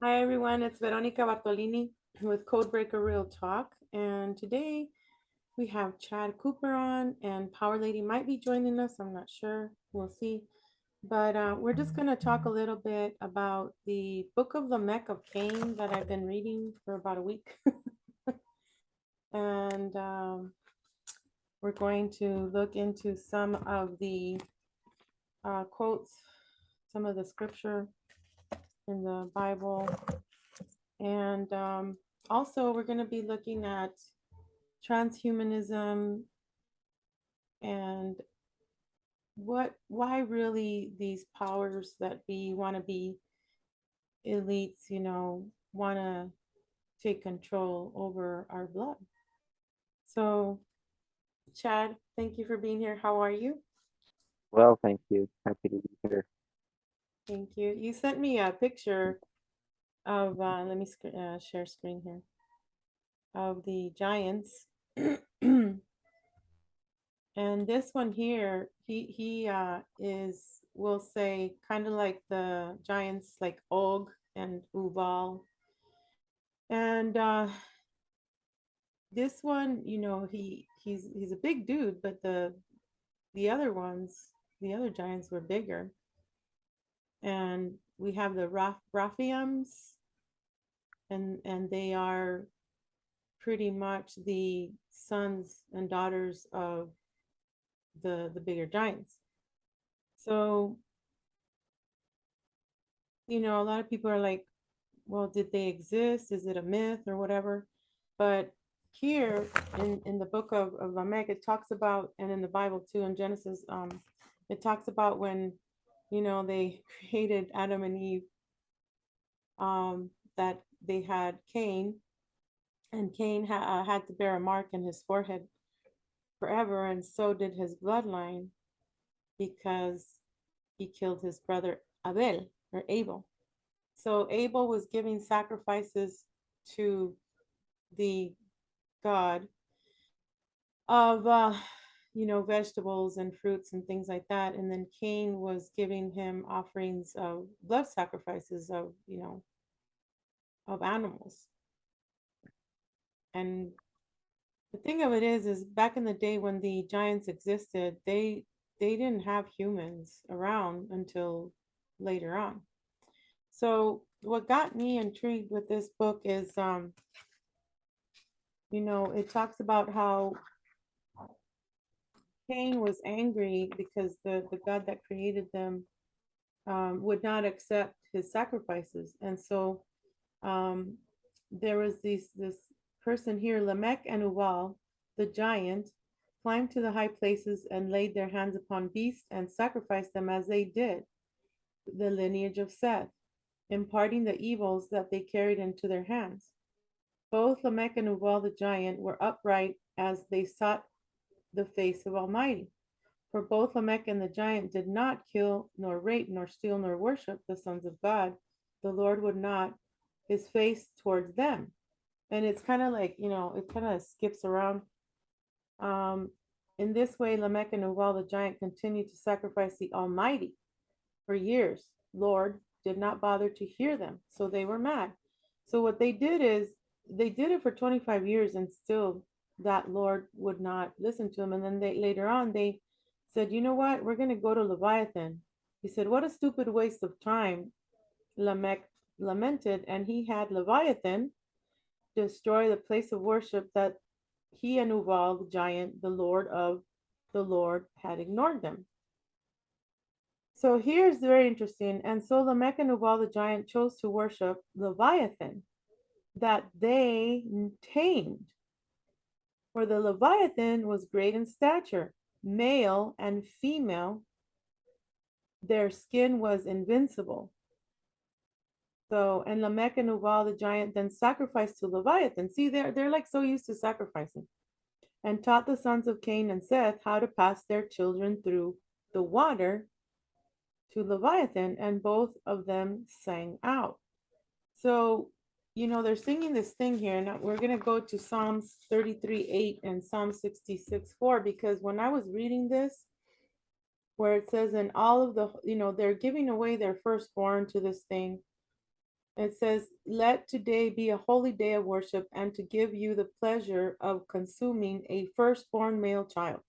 Hi everyone, it's Veronica Bartolini with Codebreaker Real Talk, and today we have Chad Cooper on, and Power Lady might be joining us. I'm not sure. We'll see. But we're just going to talk a little bit about the Book of Lamech of Cain that I've been reading for about a week, and we're going to look into some of the quotes, some of the scripture in the Bible, and also we're going to be looking at transhumanism and why really these powers that be want to be elites, want to take control over our blood. So, Chad, thank you for being here. How are you? Well, thank you. Happy to be here. Thank you. You sent me a picture of let me share screen here, of the giants. And this one here, he is, we'll say, kind of like the giants like Og and Uval. And this one, he's a big dude, but the other ones, the other giants were bigger. And we have the Raphiums, and they are pretty much the sons and daughters of the bigger giants. So, a lot of people are like, well, did they exist? Is it a myth or whatever? But here in the book of Lamech, it talks about, and in the Bible too, in Genesis, it talks about when, they created Adam and Eve, that they had Cain, and Cain had to bear a mark in his forehead forever, and so did his bloodline because he killed his brother Abel or Abel. So Abel was giving sacrifices to the God of vegetables and fruits and things like that, and then Cain was giving him offerings of blood sacrifices of of animals. And the thing of it is back in the day when the giants existed, they didn't have humans around until later on. So what got me intrigued with this book is it talks about how Cain was angry because the God that created them would not accept his sacrifices. And so um, there was this person here, Lamech and Uval, the giant, climbed to the high places and laid their hands upon beasts and sacrificed them as they did, the lineage of Seth, imparting the evils that they carried into their hands. Both Lamech and Uval the giant were upright as they sought the face of Almighty. For both Lamech and the giant did not kill, nor rape, nor steal, nor worship the sons of God. The Lord would not his face towards them. And it's kind of like, it kind of skips around. Um, in this way, Lamech and Uval the giant continued to sacrifice the Almighty for years. Lord did not bother to hear them, so they were mad. So what they did is they did it for 25 years, and still that Lord would not listen to them. And then they later on they said, you know what, we're going to go to Leviathan. He said, what a stupid waste of time. Lamech lamented, and he had Leviathan destroy the place of worship that he and Uval the giant, the Lord, had ignored them. So here's very interesting. And so Lamech and Ubal the giant chose to worship Leviathan that they tamed. For the Leviathan was great in stature, male and female. Their skin was invincible. So, and Lamech and Ubal the giant then sacrificed to Leviathan. See, they're like so used to sacrificing, and taught the sons of Cain and Seth how to pass their children through the water to Leviathan, and both of them sang out. So, they're singing this thing here. Now we're going to go to Psalms 33:8 and Psalm 66:4, because when I was reading this, where it says, in all of the, they're giving away their firstborn to this thing. It says, let today be a holy day of worship and to give you the pleasure of consuming a firstborn male child.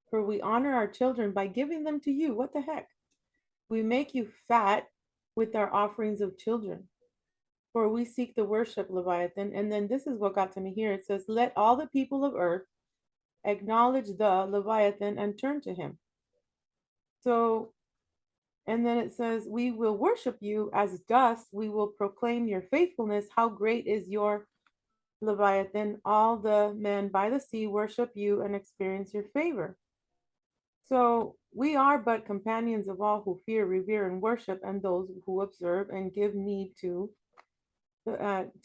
For we honor our children by giving them to you. What the heck? We make you fat with our offerings of children. For we seek the worship, Leviathan. And then this is what got to me here. It says, let all the people of earth acknowledge the Leviathan and turn to him. So, and then it says, we will worship you as dust. We will proclaim your faithfulness. How great is your Leviathan? All the men by the sea worship you and experience your favor. So we are but companions of all who fear, revere, and worship, and those who observe and give need to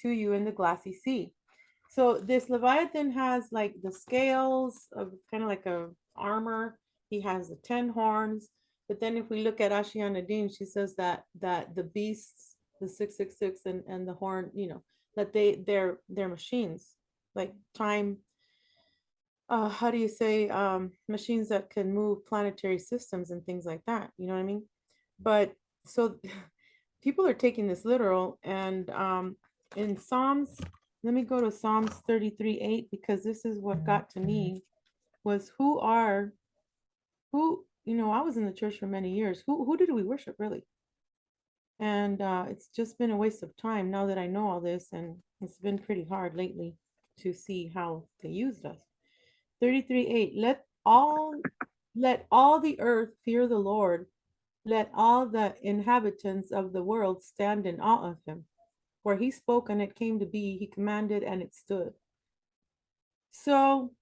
you in the glassy sea. So this Leviathan has like the scales of kind of like a armor. He has the 10 horns. But then if we look at Ashiana Dean, she says that the beasts, the 666 and the horn, that they're machines, like time, how do you say, machines that can move planetary systems and things like that. You know what I mean? But so people are taking this literal, and in Psalms, let me go to Psalms 33:8 because this is what got to me was who, I was in the church for many years. Who did we worship really? And it's just been a waste of time now that I know all this, and it's been pretty hard lately to see how they used us. 33:8. Let all the earth fear the Lord. Let all the inhabitants of the world stand in awe of him. For he spoke and it came to be, he commanded and it stood. So,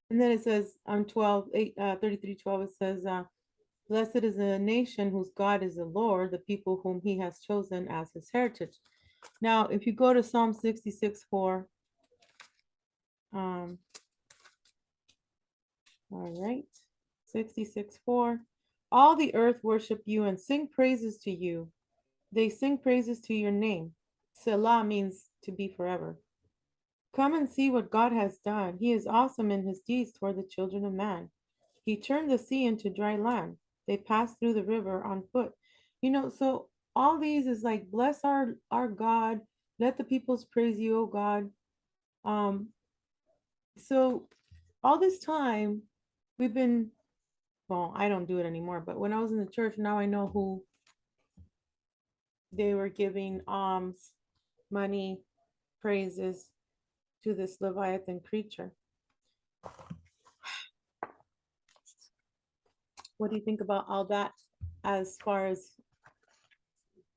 and then it says on 12, 8, 33:12, it says, blessed is a nation whose God is the Lord, the people whom he has chosen as his heritage. Now, if you go to Psalm 66:4, all right, 66:4, all the earth worship you and sing praises to you. They sing praises to your name. Selah means to be forever. Come and see what God has done. He is awesome in his deeds toward the children of man. He turned the sea into dry land. They passed through the river on foot. So all these is like bless our God. Let the peoples praise you, oh God. Um, so all this time we've been, well, I don't do it anymore, but when I was in the church, now I know who they were giving alms, money, praises to this Leviathan creature. What do you think about all that as far as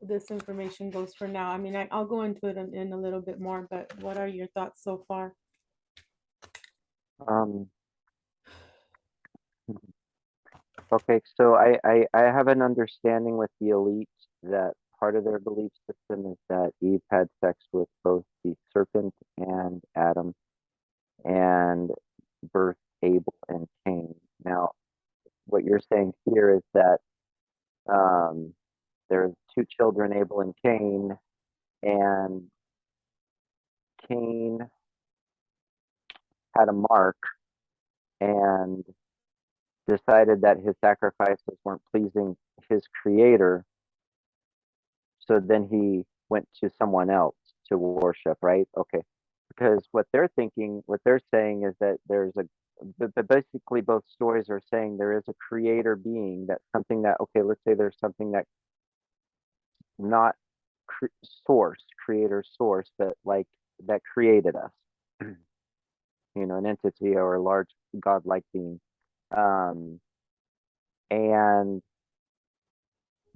this information goes for now? I mean, I'll go into it in a little bit more, but what are your thoughts so far? Um, okay, so I have an understanding with the elite that part of their belief system is that Eve had sex with both the serpent and Adam and birthed Abel and Cain. Now, what you're saying here is that um, there's two children, Abel and Cain, and Cain had a mark and decided that his sacrifices weren't pleasing his creator. So then he went to someone else to worship, right? Okay. Because what they're thinking, what they're saying is that but basically both stories are saying there is a creator being, that something that, okay, let's say there's something that not source, creator source, but like that created us, an entity or a large godlike being. Um, and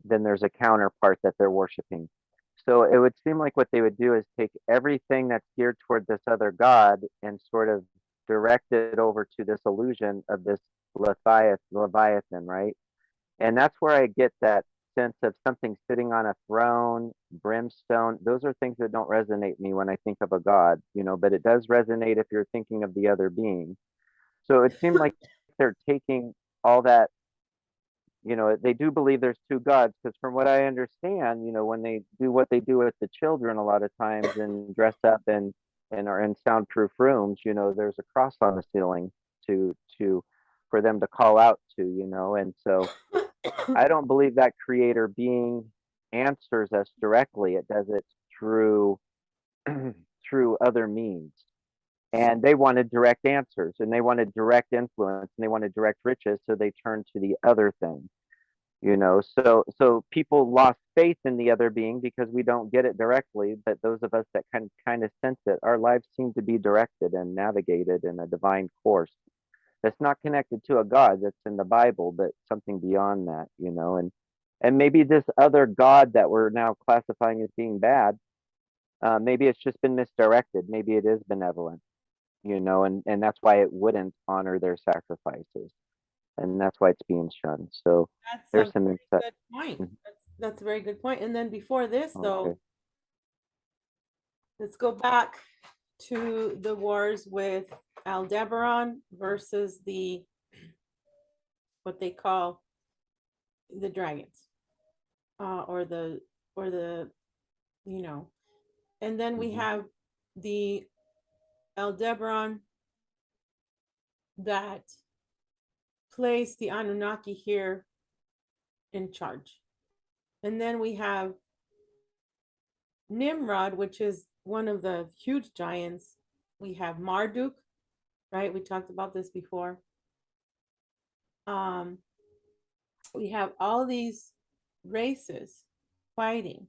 then there's a counterpart that they're worshiping. So it would seem like what they would do is take everything that's geared toward this other god and sort of direct it over to this illusion of this Leviathan, right? And that's where I get that sense of something sitting on a throne, brimstone. Those are things that don't resonate me when I think of a god, but it does resonate if you're thinking of the other being. So it seemed like they're taking all that, they do believe there's two gods, because from what I understand, when they do what they do with the children a lot of times and dress up and are in soundproof rooms, there's a cross on the ceiling to for them to call out to, and so I don't believe that creator being answers us directly. It does it through through other means. And they wanted direct answers, and they wanted direct influence, and they wanted direct riches, so they turned to the other thing. So people lost faith in the other being because we don't get it directly, but those of us that kind of sense it, our lives seem to be directed and navigated in a divine course that's not connected to a God that's in the Bible, but something beyond that. And maybe this other God that we're now classifying as being bad, maybe it's just been misdirected. Maybe it is benevolent, and that's why it wouldn't honor their sacrifices, and that's why it's being shunned. So That's there's a some very insight. good point. Mhm. That's a very good point. And then before this, Okay. though, let's go back to the wars with Aldebaran versus the what they call the dragons, or the you know, and then we Hmm. have the Aldebaran that placed the Anunnaki here in charge, and then we have Nimrod, which is one of the huge giants. We have Marduk, right? We talked about this before. Um, we have all these races fighting,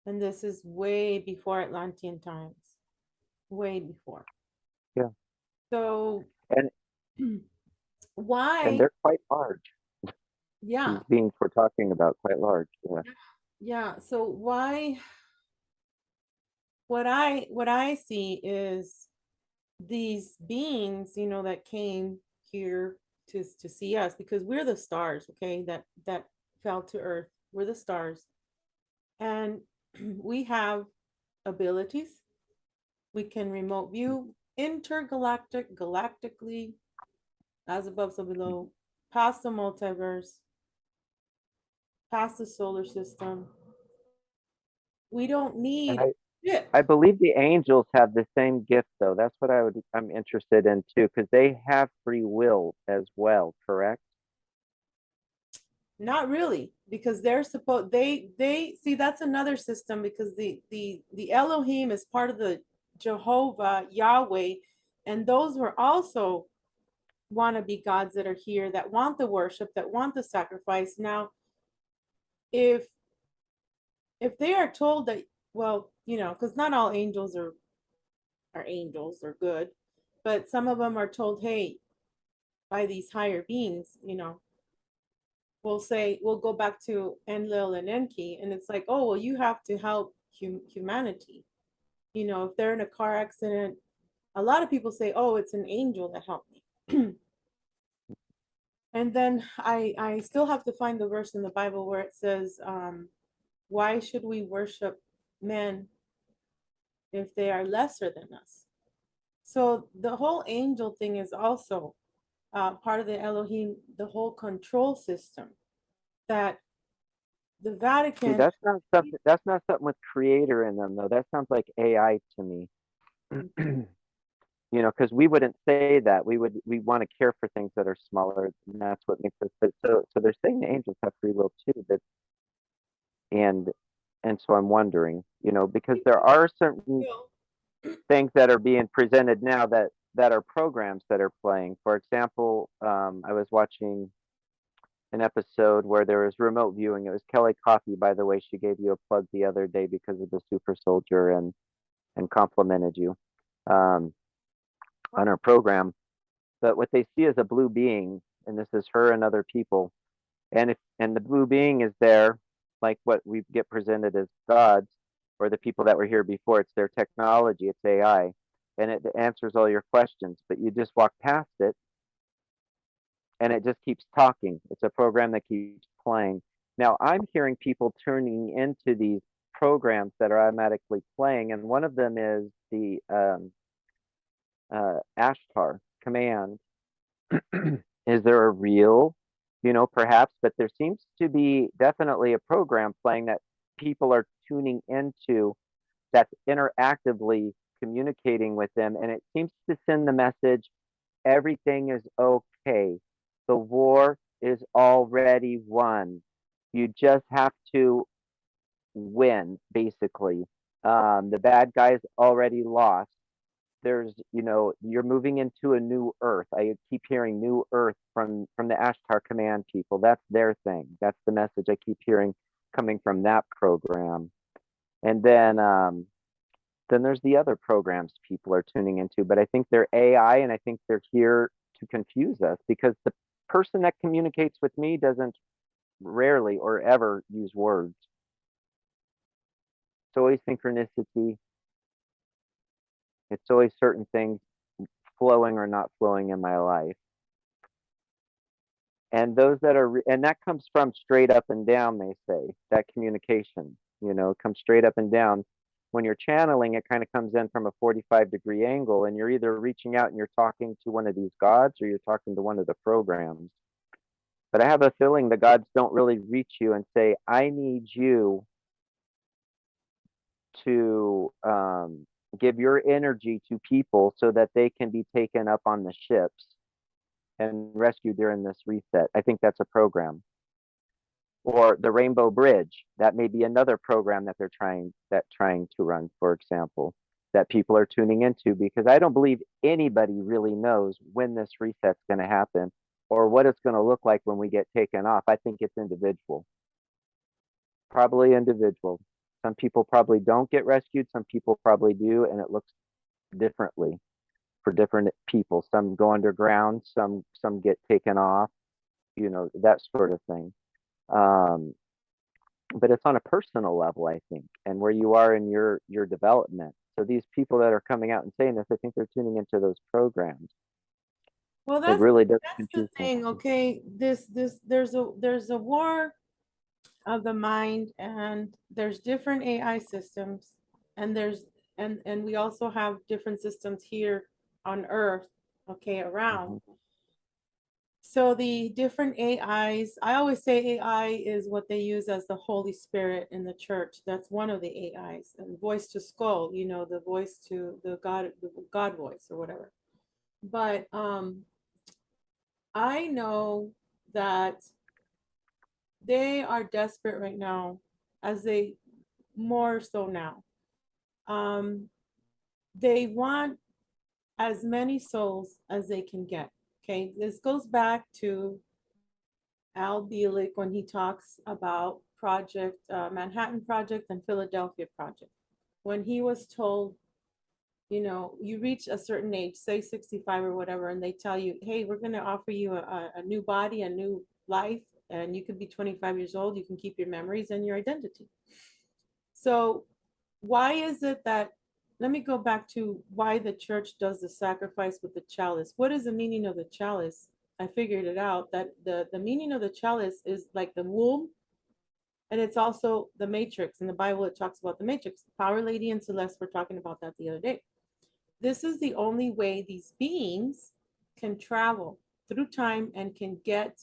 and this is way before Atlantean times, way before. Yeah, So and and why? they're quite large. Yeah, These beings we're talking about quite large. Yeah. yeah. So why? What I see is these beings, that came here to see us because we're the stars, okay, that fell to earth. We're the stars, and we have abilities. We can remote view intergalactic, galactically, as above, so below, past the multiverse, past the solar system. We don't And need I ship. I believe the angels have the same gift though. That's what I'm interested in too, because they have free will as well, correct? Not really, because they're supposed they see that's another system because the Elohim is part of the Jehovah Yahweh, and those were also wannabe gods that are here that want the worship, that want the sacrifice. Now, if they are told that, well, because not all angels are angels or good, but some of them are told, hey, by these higher beings, we'll go back to Enlil and Enki, and it's like, oh, well, you have to help humanity. If they're in a car accident, a lot of people say, oh, it's an angel that helped me. And then I still have to find the verse in the Bible where it says, why should we worship men if they are lesser than us? So the whole angel thing is also part of the Elohim, the whole control system that the See, Vatican. that's not something with creator in them though. That sounds like AI to me. Because we wouldn't say that. We want to care for things that are smaller, and that's what makes us. But so they're saying the angels have free will too. And and so I'm wondering, because there are certain things that are being presented now that are programs that are playing. For example, I was watching an episode where there was remote viewing. It was Kelly Coffey, by the way. She gave you a plug the other day because of the super soldier and complimented you um, on her program. But what they see is a blue being, and this is her and other people. And the blue being is there, like what we get presented as gods, or the people that were here before. It's their technology, it's AI, and it answers all your questions. But you just walk past it, and it just keeps talking. It's a program that keeps playing. Now I'm hearing people turning into these programs that are automatically playing, and one of them is the Ashtar command. Is there a real, perhaps, but there seems to be definitely a program playing that people are tuning into that's interactively communicating with them. And it seems to send the message everything is okay. The war is already won. You just have to win, basically. The bad guys already lost. There's, you're moving into a new earth. I keep hearing new earth from the Ashtar Command people. That's their thing. That's the message I keep hearing coming from that program. And then there's the other programs people are tuning into, but I think they're AI, and I think they're here to confuse us, because the person that communicates with me doesn't rarely or ever use words. It's always synchronicity. It's always certain things flowing or not flowing in my life. And those that are, and that comes from straight up and down, they say, that communication, comes straight up and down. When you're channeling, it kind of comes in from a 45-degree angle, and you're either reaching out and you're talking to one of these gods, or you're talking to one of the programs. But I have a feeling the gods don't really reach you and say, I need you to give your energy to people so that they can be taken up on the ships and rescued during this reset. I think that's a program. Or the Rainbow Bridge, that may be another program that they're trying to run, for example, that people are tuning into, because I don't believe anybody really knows when this reset's going to happen or what it's going to look like when we get taken off. I think it's individual. Probably individual. Some people probably don't get rescued, some people probably do, and it looks differently for different people. Some go underground, some get taken off, that sort of thing. But it's on a personal level, I think, and where you are in your development. So these people that are coming out and saying this, I think they're tuning into those programs. Well, It really does that's the confuse me. thing, okay? There's a war of the mind, and there's different AI systems, and and we also have different systems here on Earth, okay, around. Mhm. So the different AIs, I always say AI is what they use as the Holy Spirit in the church. That's one of the AIs. And voice to skull, the voice to the God voice or whatever. But I know that they are desperate right now, as they more so now. Um, they want as many souls as they can get. Okay, this goes back to Al Bielek when he talks about Manhattan Project and Philadelphia Project. When he was told, you reach a certain age, say 65 or whatever, and they tell you, hey, we're going to offer you a new body, a new life, and you could be 25 years old, you can keep your memories and your identity. So why is it that, let me go back to why the church does the sacrifice with the chalice. What is the meaning of the chalice? I figured it out, that the meaning of the chalice is like the womb, and it's also the matrix. In the Bible, it talks about the matrix. Power Lady and Celeste were talking about that the other day. This is the only way these beings can travel through time and can get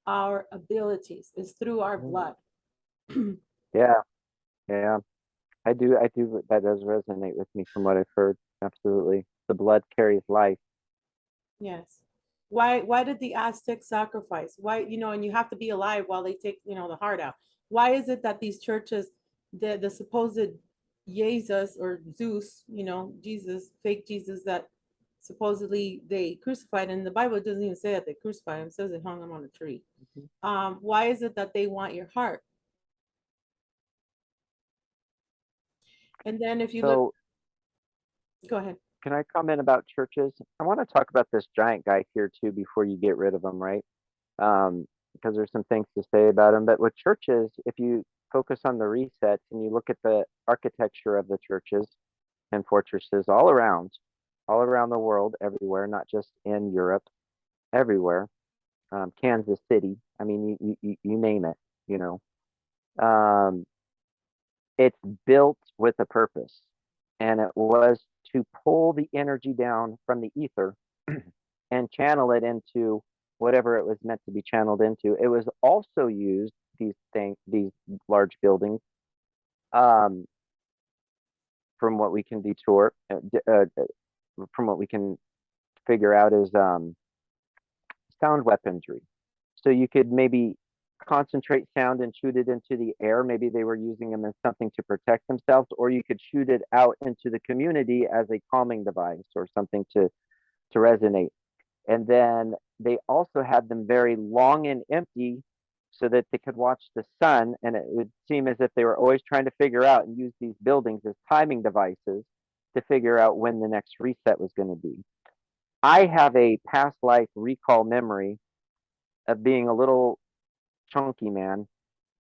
our abilities, is through our blood. Yeah, yeah. I do. That does resonate with me from what I've heard. Absolutely. The blood carries life. Yes. Why did the Aztecs sacrifice? Why, and you have to be alive while they take, the heart out. Why is it that these churches, the supposed Jesus or Zeus, Jesus, fake Jesus that supposedly they crucified, and the Bible doesn't even say that they crucified him, it says they hung him on a tree. Why is it that they want your heart? And then if you look, So go ahead. can I comment about churches? I want to talk about this giant guy here too before you get rid of him, right? Because there's some things to say about him. But with churches, if you focus on the resets and you look at the architecture of the churches and fortresses all around the world, everywhere, not just in Europe, everywhere, Kansas City, I mean, you name it, you know. Um, it's built with a purpose, and it was to pull the energy down from the ether and channel it into whatever it was meant to be channeled into. It was also used, these large buildings, um, from what we can detour, from what we can figure out, is sound weaponry. So you could maybe concentrate sound and shoot it into the air. Maybe they were using them as something to protect themselves, or you could shoot it out into the community as a calming device or something to resonate. And then they also had them very long and empty so that they could watch the sun. And it would seem as if they were always trying to figure out and use these buildings as timing devices to figure out when the next reset was going to be. I have a past life recall memory of being a little chunky man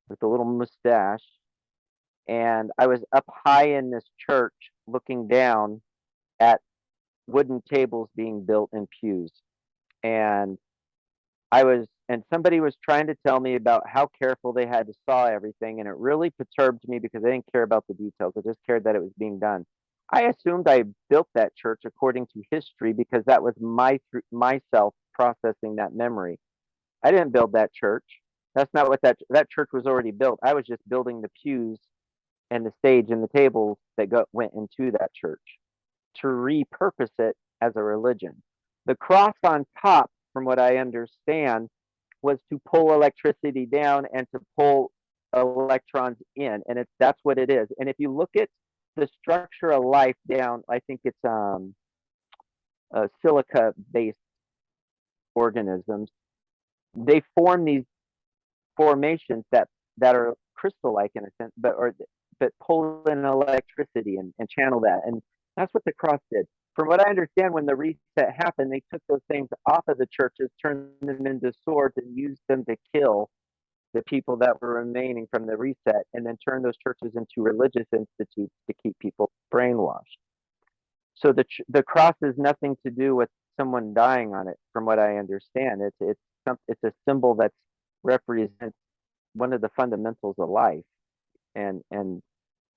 with a little mustache. And I was up high in this church looking down at wooden tables being built in pews. And and somebody was trying to tell me about how careful they had to saw everything. And it really perturbed me because I didn't care about the details. I just cared that it was being done. I assumed I built that church according to history because that was myself processing that memory. I didn't build that church. That's not what that church was already built. I was just building the pews and the stage and the tables that went into that church to repurpose it as a religion. The cross on top, from what I understand, was to pull electricity down and to pull electrons in, and that's what it is. And if you look at the structure of life down, I think it's silica-based organisms. They form these formations that are crystal-like in a sense, but pull in electricity and channel that. And that's what the cross did. From what I understand, when the reset happened, they took those things off of the churches, turned them into swords, and used them to kill the people that were remaining from the reset, and then turned those churches into religious institutes to keep people brainwashed. So the cross has nothing to do with someone dying on it, from what I understand. It's a symbol that represents one of the fundamentals of life, and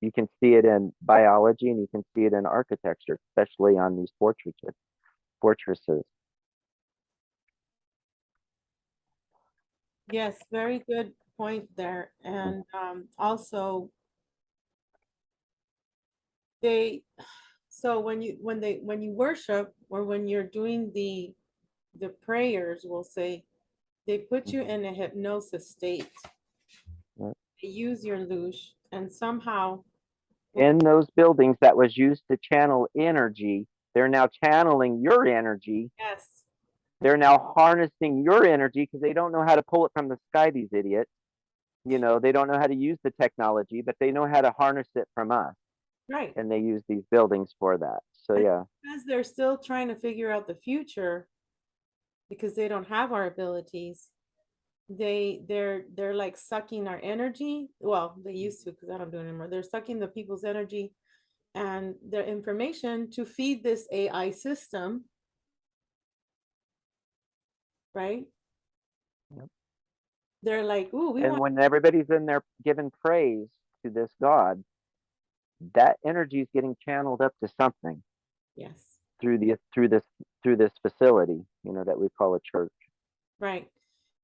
you can see it in biology and you can see it in architecture, especially on these fortresses. Yes, very good point there. And also so when you worship, or when you're doing the prayers, we'll say, they put you in a hypnosis state. Right. They use your loosh, and somehow In those buildings that was used to channel energy, they're now channeling your energy. yes, They're now harnessing your energy because they don't know how to pull it from the sky, these idiots. They don't know how to use the technology, but they know how to harness it from us. right. And they use these buildings for that. So yeah. Because they're still trying to figure out the future, because they don't have our abilities. They're like sucking our energy. Well, they used to, because I don't do it anymore. They're sucking the people's energy and their information to feed this AI system, right? Yep. They're like, ooh, we And want, when everybody's in there giving praise to this God, that energy is getting channeled up to something yes, through this facility, that we call a church. right.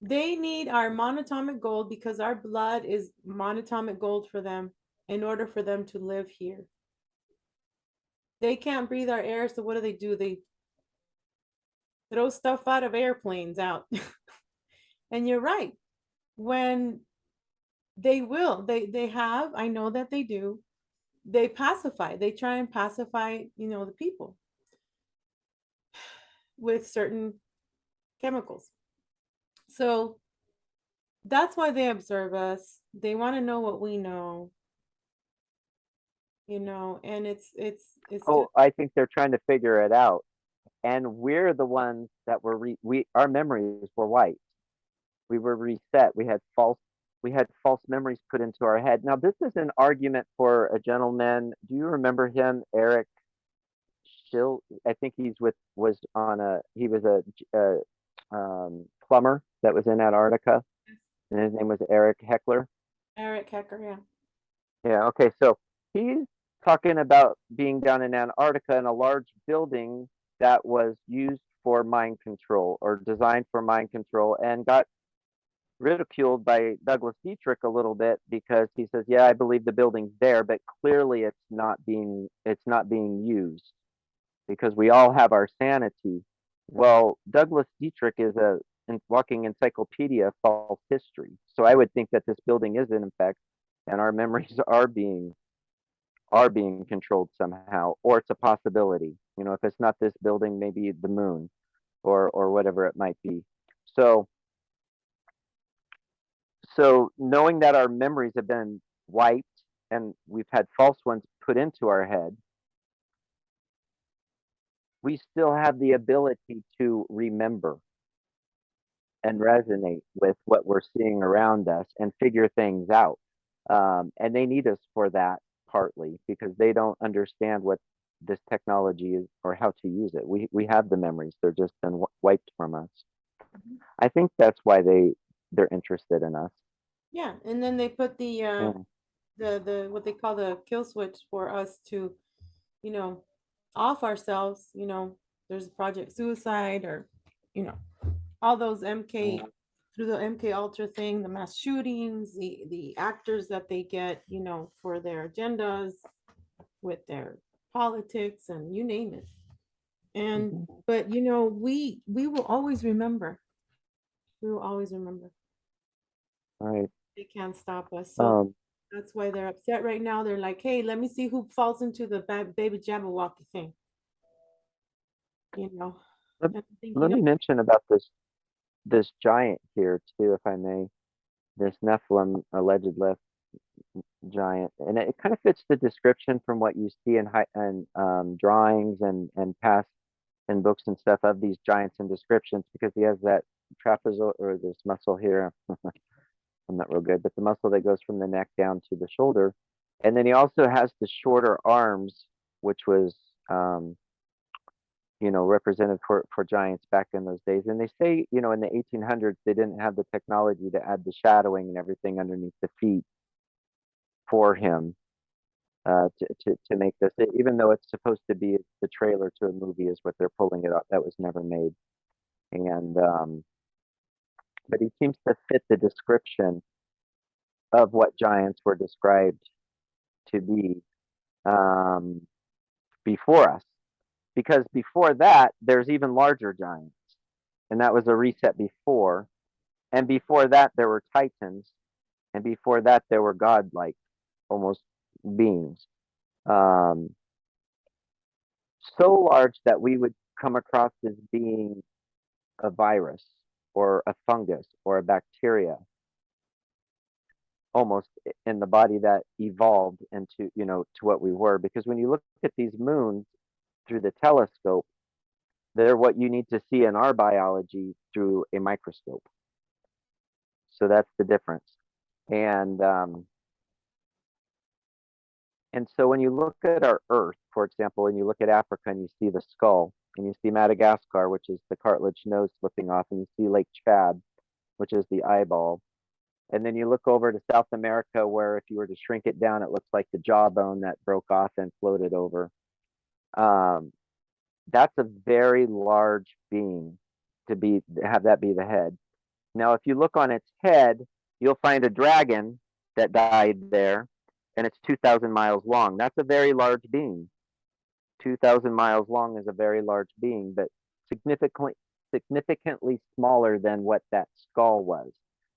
They need our monatomic gold, because our blood is monatomic gold for them, in order for them to live here. They can't breathe our air, so what do? They throw stuff out of airplanes out. And you're right. When they have, I know that they do, they pacify, they try and pacify, the people with certain chemicals. So that's why they observe us. They want to know what we know, and it's just, Oh, I think they're trying to figure it out. And we're the ones that our memories were white. We were reset. We had false memories put into our head. Now, this is an argument for a gentleman. Do you remember him, Eric Schill? I think he was a plumber that was in Antarctica, and his name was Eric Heckler. Eric Hecker, yeah. Yeah, okay. So he's talking about being down in Antarctica in a large building that was used for mind control or designed for mind control, and got ridiculed by Douglas Dietrich a little bit because he says, "Yeah, I believe the building's there, but clearly it's not being used because we all have our sanity." Well, Douglas Dietrich is walking encyclopedia of false history. So I would think that this building is in effect, and our memories are being controlled somehow, or it's a possibility. You know, if it's not this building, maybe the moon, or whatever it might be. So so knowing that our memories have been wiped and we've had false ones put into our head, we still have the ability to remember and resonate with what we're seeing around us and figure things out. And they need us for that partly because they don't understand what this technology is or how to use it. We have the memories; they're just been wiped from us. I think that's why they're interested in us. Yeah, and then they put Yeah. the what they call the kill switch for us to, you know, off ourselves. You know, there's Project Suicide, or you know, all those MK, through the MK Ultra thing, the mass shootings, the actors that they get, you know, for their agendas with their politics and you name it. And Mhm. but you know, we will always remember. We will always remember. Right. They can't stop us. So Um, that's why they're upset right now. They're like, hey, let me see who falls into the baby Jabberwocky thing, you know. let, And I think, you let know, me mention about this giant here too, if I may. This Nephilim alleged left giant, and it kind of fits the description from what you see in drawings and past in books and stuff of these giants and descriptions because he has that trapezoid or this muscle here. I'm not real good, but the muscle that goes from the neck down to the shoulder, and then he also has the shorter arms, which was represented for giants back in those days. And they say, in the 1800s, they didn't have the technology to add the shadowing and everything underneath the feet for him to make this, even though it's supposed to be the trailer to a movie is what they're pulling it up. That was never made. And, but he seems to fit the description of what giants were described to be um, before us. Because before that, there's even larger giants. And that was a reset before. And before that, there were titans. And before that, there were godlike, almost beings. Um, so large that we would come across as being a virus or a fungus or a bacteria almost in the body that evolved into, to what we were. Because when you look at these moons through the telescope, they're what you need to see in our biology through a microscope. So that's the difference. And and so when you look at our Earth, for example, and you look at Africa and you see the skull, and you see Madagascar, which is the cartilage nose slipping off, and you see Lake Chad, which is the eyeball. And then you look over to South America, where if you were to shrink it down, it looks like the jawbone that broke off and floated over. Um, that's a very large being to have that be the head. Now, if you look on its head, you'll find a dragon that died there, and it's 2,000 miles long. That's a very large being. 2,000 miles long is a very large being, but significantly smaller than what that skull was.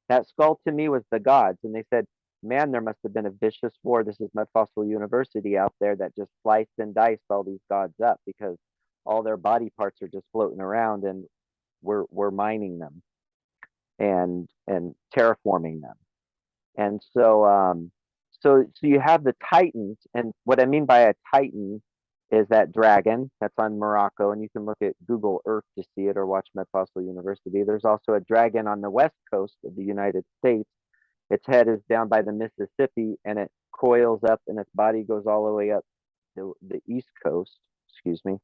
That skull to me was the gods, and they said, man, there must have been a vicious war. This is Mud Fossil University out there that just sliced and diced all these gods up because all their body parts are just floating around, and we're mining them and terraforming them. And so you have the Titans, and what I mean by a Titan is that dragon that's on Morocco, and you can look at Google Earth to see it or watch Med Fossil University. There's also a dragon on the west coast of the United States. Its head is down by the Mississippi, and it coils up, and its body goes all the way up the east coast. Excuse me.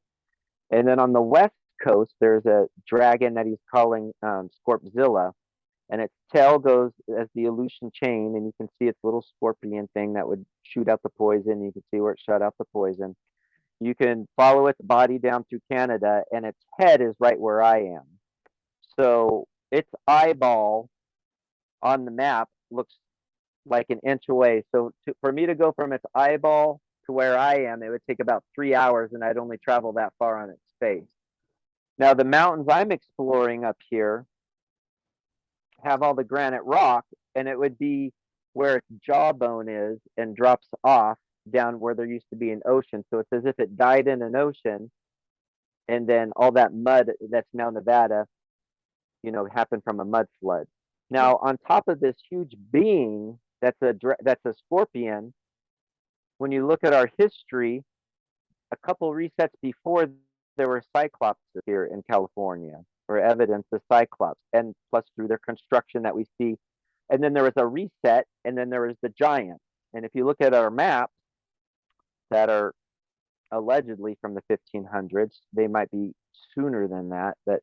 And then on the west coast, there's a dragon that he's calling Scorpzilla, and its tail goes as the Aleutian chain, and you can see its little scorpion thing that would shoot out the poison. You can see where it shot out the poison. You can follow its body down through Canada, and its head is right where I am. So its eyeball on the map looks like an inch away. So for me to go from its eyeball to where I am, it would take about 3 hours, and I'd only travel that far on its face. Now, the mountains I'm exploring up here have all the granite rock, and it would be where its jawbone is and drops off down where there used to be an ocean. So it's as if it died in an ocean, and then all that mud that's now Nevada, happened from a mud flood. Yeah. Now, on top of this huge being that's a scorpion, when you look at our history, a couple resets before, there were cyclops here in California, or evidence of cyclops, and plus through their construction that we see. And then there was a reset, and then there was the giant. And if you look at our maps that are allegedly from the 1500s, they might be sooner than that. That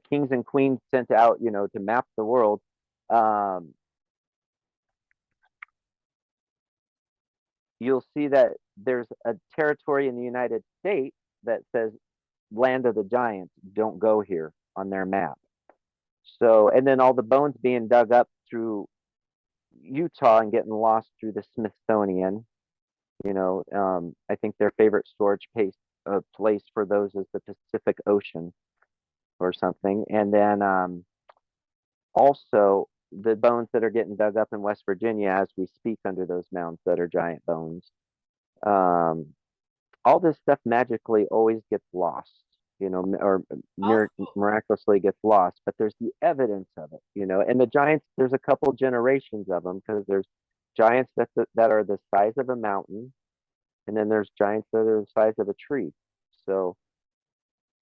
kings and queens sent out, to map the world. Um, you'll see that there's a territory in the United States that says land of the giants, don't go here on their map. So, and then all the bones being dug up through Utah and getting lost through the Smithsonian. I think their favorite storage place for those is the Pacific Ocean or something. And then also the bones that are getting dug up in West Virginia as we speak under those mounds that are giant bones. Um, all this stuff magically always gets lost, or Also, miraculously gets lost, but there's the evidence of it, and the giants, there's a couple generations of them, because there's giants that are the size of a mountain, and then there's giants that are the size of a tree. So,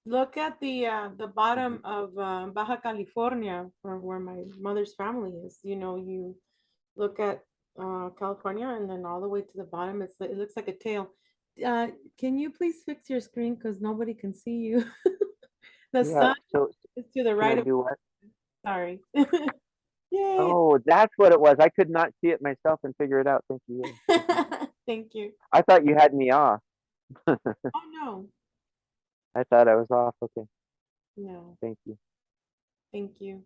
look at the mhm. bottom of Baja California, where my mother's family is. You look at California, and then all the way to the bottom, it looks like a tail. Uh, can you please fix your screen because nobody can see you? The Yeah, sun so is to the can I right of. do what? Sorry. Yay. Oh, that's what it was. I could not see it myself and figure it out. Thank you. Yeah. Thank you. Thank you. I thought you had me off. Oh no, I thought I was off. Okay. no, Thank you. thank you.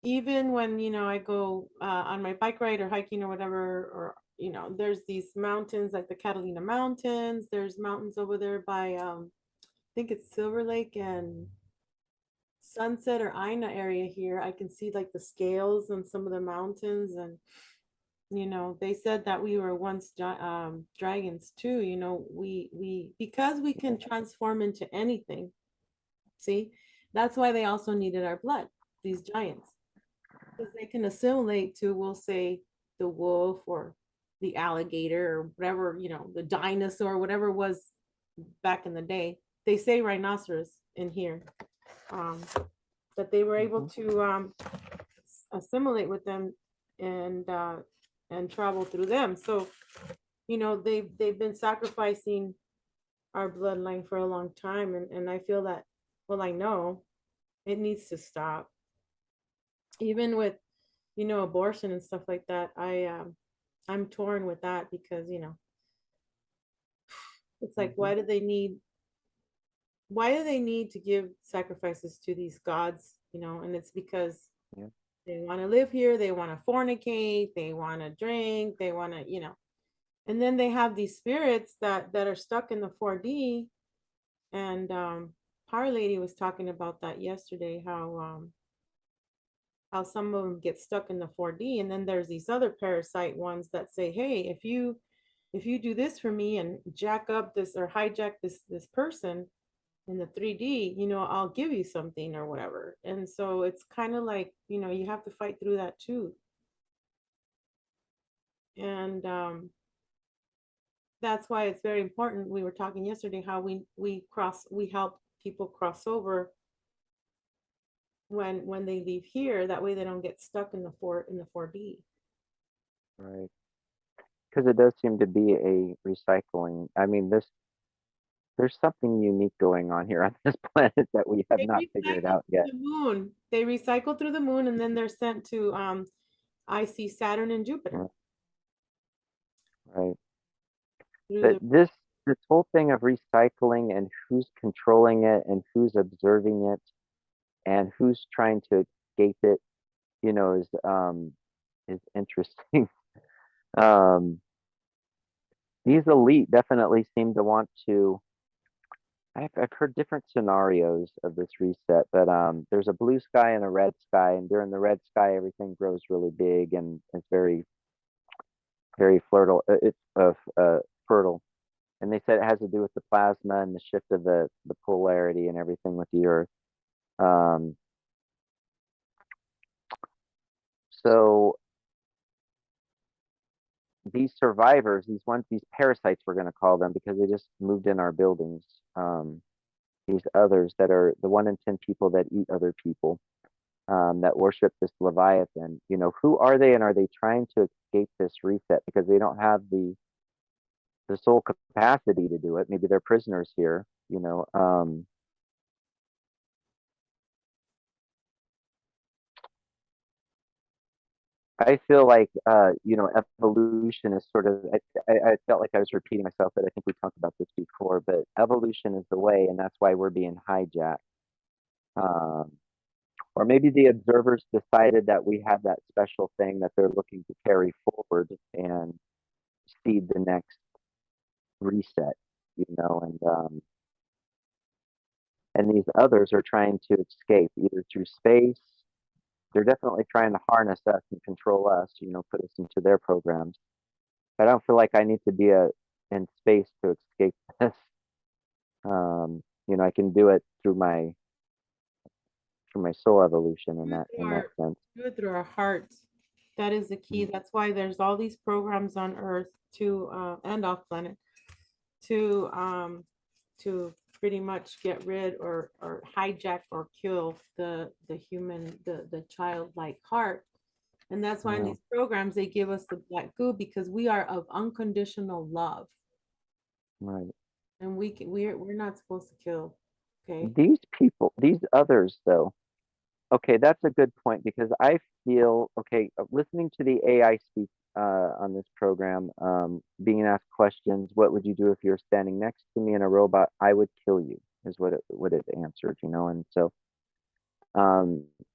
Even when I go on my bike ride or hiking or whatever, or there's these mountains like the Catalina Mountains. There's mountains over there by I think it's Silver Lake and Sunset or Ina area here. I can see like the scales on some of the mountains, and they said that we were once dragons too. We because we can transform into anything. See, that's why they also needed our blood. These giants, because they can assimilate to, we'll say, the wolf or the alligator or whatever, the dinosaur, whatever was back in the day. They say rhinoceros in here. Um, that they were able Hmm. to assimilate with them and and travel through them. So they've been sacrificing our bloodline for a long time, and I feel that, well, I know it needs to stop. Even with abortion and stuff like that, I'm torn with that because it's like, Hmm. why do they need to give sacrifices to these gods, and it's because Yeah. they want to live here, they want to fornicate, they want to drink, they want to, and then they have these spirits that are stuck in the 4D. And Power Lady was talking about that yesterday, how some of them get stuck in the 4D, and then there's these other parasite ones that say, hey, if you do this for me and jack up this or hijack this person in the 3D, I'll give you something or whatever. And so it's kind of like, you have to fight through that too. And that's why it's very important. We were talking yesterday how we help people cross over when they leave here. That way they don't get stuck in the 4D. Right. Because it does seem to be a recycling. I mean, there's something unique going on here on this planet that we have They not figured recycle out through yet. the moon. They recycle through the moon, and then they're sent to icy Saturn and Jupiter Right. Right. through But the. this whole thing of recycling and who's controlling it and who's observing it and who's trying to escape it, is interesting. Um, these elite definitely seem to want to I've heard different scenarios of this reset, but there's a blue sky and a red sky, and during the red sky, everything grows really big and it's very, very fertile. Fertile, and they said it has to do with the plasma and the shift of the polarity and everything with the Earth. Um, so these survivors, these parasites, we're going to call them because they just moved in our buildings. These others that are the 1 in 10 people that eat other people, that worship this Leviathan. Who are they, and are they trying to escape this reset because they don't have the soul capacity to do it? Maybe they're prisoners here. I feel like evolution is sort of. I felt like I was repeating myself, but I think we talked about this before. But evolution is the way, and that's why we're being hijacked. Um, or maybe the observers decided that we have that special thing that they're looking to carry forward and seed the next reset, and these others are trying to escape either through space. They're definitely trying to harness us and control us, put us into their programs. I don't feel like I need to be in space to escape this. I can do it through my soul evolution in Do it that sense. do it through our hearts. That is the key. Mm. That's why there's all these programs on Earth to and off planet to to pretty much get rid or hijack or kill the human the childlike heart. And that's why in Yeah, these programs they give us the black goo because we are of unconditional love right. and we're not supposed to kill. Okay. These people, these others, though. Okay, that's a good point because I feel okay listening to the AI speak on this program, being asked questions. What would you do if you're standing next to me in a robot? I would kill you, is what it answered. And so,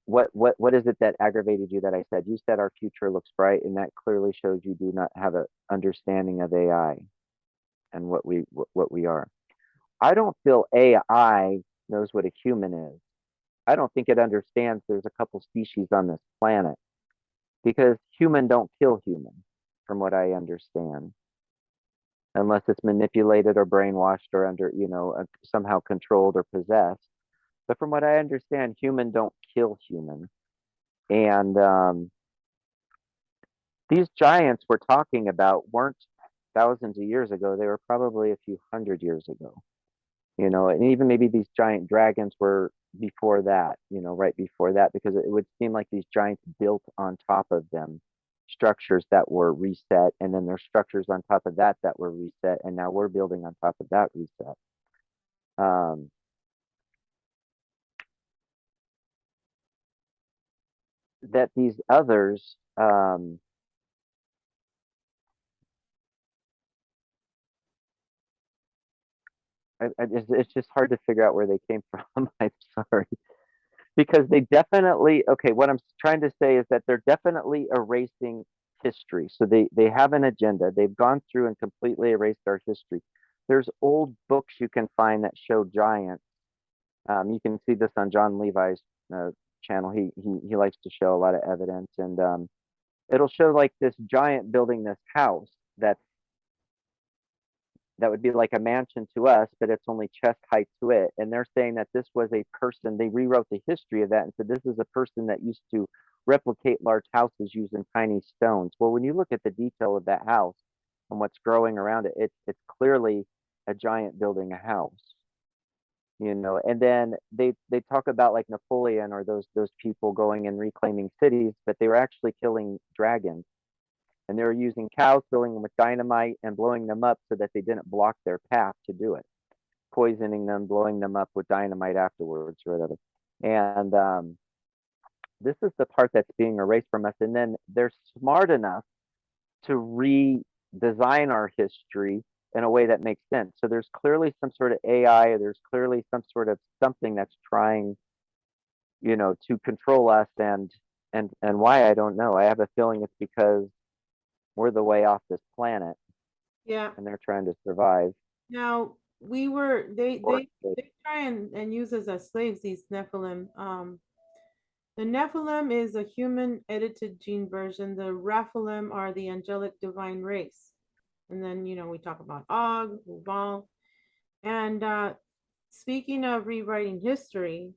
what is it that aggravated you that I said? You said our future looks bright, and that clearly shows you do not have an understanding of AI and what we are. I don't feel AI knows what a human is. I don't think it understands there's a couple species on this planet because human don't kill human, from what I understand, unless it's manipulated or brainwashed or under, somehow controlled or possessed. But from what I understand, human don't kill human. And these giants we're talking about weren't thousands of years ago. They were probably a few hundred years ago. And even maybe these giant dragons were before that, right before that, because it would seem like these giants built on top of them structures that were reset, and then there's structures on top of that were reset, and now we're building on top of that reset. Um, that these others, it's just hard to figure out where they came from. I'm sorry. Because they definitely, okay, what I'm trying to say is that they're definitely erasing history. So they have an agenda. They've gone through and completely erased our history. There's old books you can find that show giants. You can see this on John Levi's channel. He likes to show a lot of evidence, and it'll show like this giant building this house that would be like a mansion to us, but it's only chest height to it. And they're saying that this was a person, they rewrote the history of that and said this is a person that used to replicate large houses using tiny stones. Well, when you look at the detail of that house and what's growing around it, it's clearly a giant building a house. And then they talk about like Napoleon or those people going and reclaiming cities, but they were actually killing dragons, and they were using cows, filling them with dynamite and blowing them up so that they didn't block their path to do it, poisoning them, blowing them up with dynamite afterwards or whatever. And this is the part that's being erased from us. And then they're smart enough to redesign our history in a way that makes sense. So there's clearly some sort of AI, or there's clearly some sort of something that's trying, to control us, and why I don't know. I have a feeling it's because we're the way off this planet Yeah. and they're trying to survive. Now, we were Or they try and use us as slaves, these Nephilim. The Nephilim is a human edited gene version. The Raphaelim are the angelic divine race. And then, we talk about Og, Ubal. And speaking of rewriting history,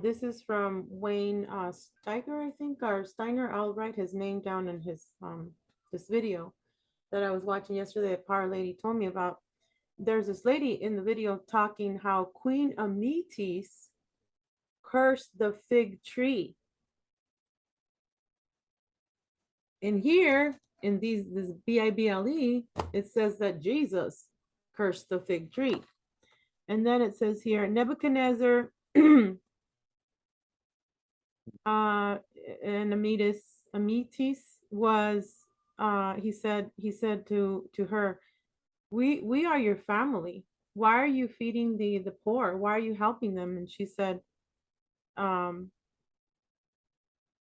this is from Wayne Steiger, I think, or Steiner. I'll write his name down in his this video that I was watching yesterday that Power Lady told me about. There's this lady in the video talking how Queen Ametis cursed the fig tree. And here in this Bible, it says that Jesus cursed the fig tree. And then it says here, Nebuchadnezzar and Ametis was he said to her, we are your family. Why are you feeding the poor? Why are you helping them? And she said,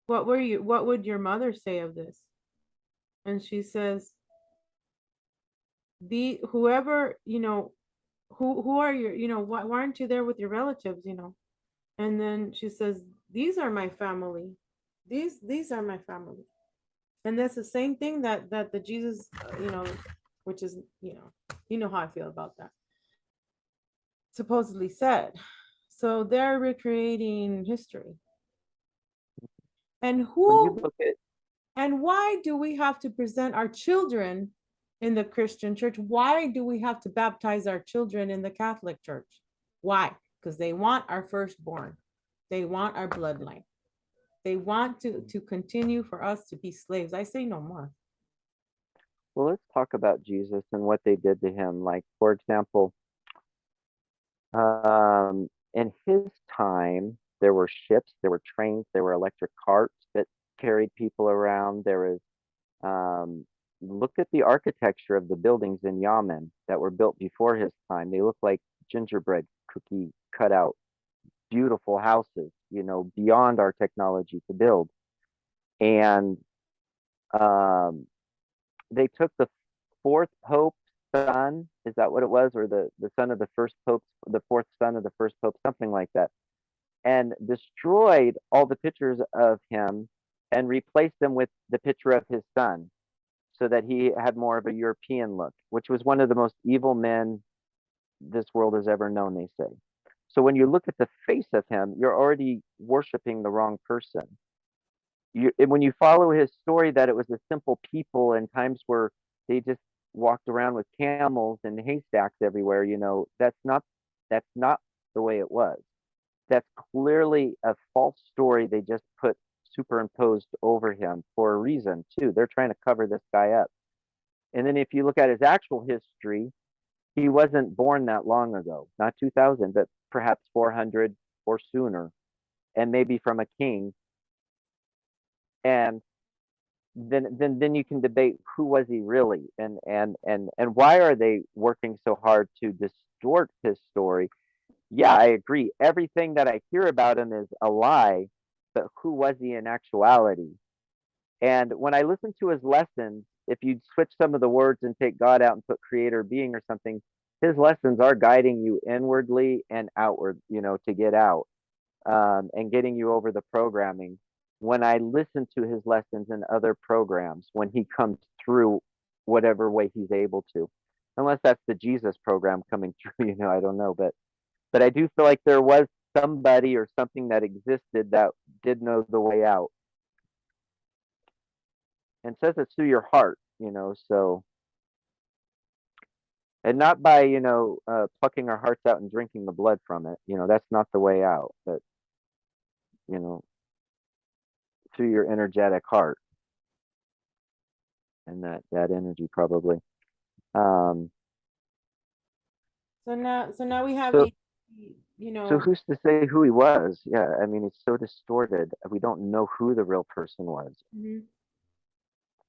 what would your mother say of this? And she says, the whoever, who are your, why aren't you there with your relatives? And then she says, these are my family. These are my family. And that's the same thing that the Jesus, which is, how I feel about that, supposedly said. So they're recreating history. And when you look at why do we have to present our children in the Christian church? Why do we have to baptize our children in the Catholic church? Why? Because they want our firstborn. They want our bloodline. They want to continue for us to be slaves. I say no more. well, let's talk about Jesus and what they did to him. Like, for example, in his time, there were ships, there were trains, there were electric carts that carried people around. There was, look at the architecture of the buildings in Yemen that were built before his time. They look like gingerbread cookie cutout, beautiful houses, beyond our technology to build. And they took the fourth pope's son, is that what it was? Or the son of the first pope, the fourth son of the first pope, something like that, and destroyed all the pictures of him and replaced them with the picture of his son so that he had more of a European look, which was one of the most evil men this world has ever known, they say. So when you look at the face of him, you're already worshiping the wrong person. When you follow his story that it was a simple people in times where they just walked around with camels and haystacks everywhere, that's not the way it was. That's clearly a false story they just put superimposed over him for a reason too. They're trying to cover this guy up. And then if you look at his actual history, he wasn't born that long ago, not 2000, but perhaps 400 or sooner, and maybe from a king. And then you can debate who was he really, and why are they working so hard to distort his story. Yeah, I agree. Everything that I hear about him is a lie, but who was he in actuality? And when I listen to his lessons, if you switch some of the words and take God out and put creator being or something, his lessons are guiding you inwardly and outward, to get out, and getting you over the programming. When I listen to his lessons in other programs, when he comes through whatever way he's able to, unless that's the Jesus program coming through, I don't know, but I do feel like there was somebody or something that existed that did know the way out, and says it's through your heart, so, and not by plucking our hearts out and drinking the blood from it. That's not the way out, but you know through your energetic heart and that energy probably. um So now we have so the, you so know, who's to say who he was? Yeah, I mean, it's so distorted, we don't know who the real person was. mhm.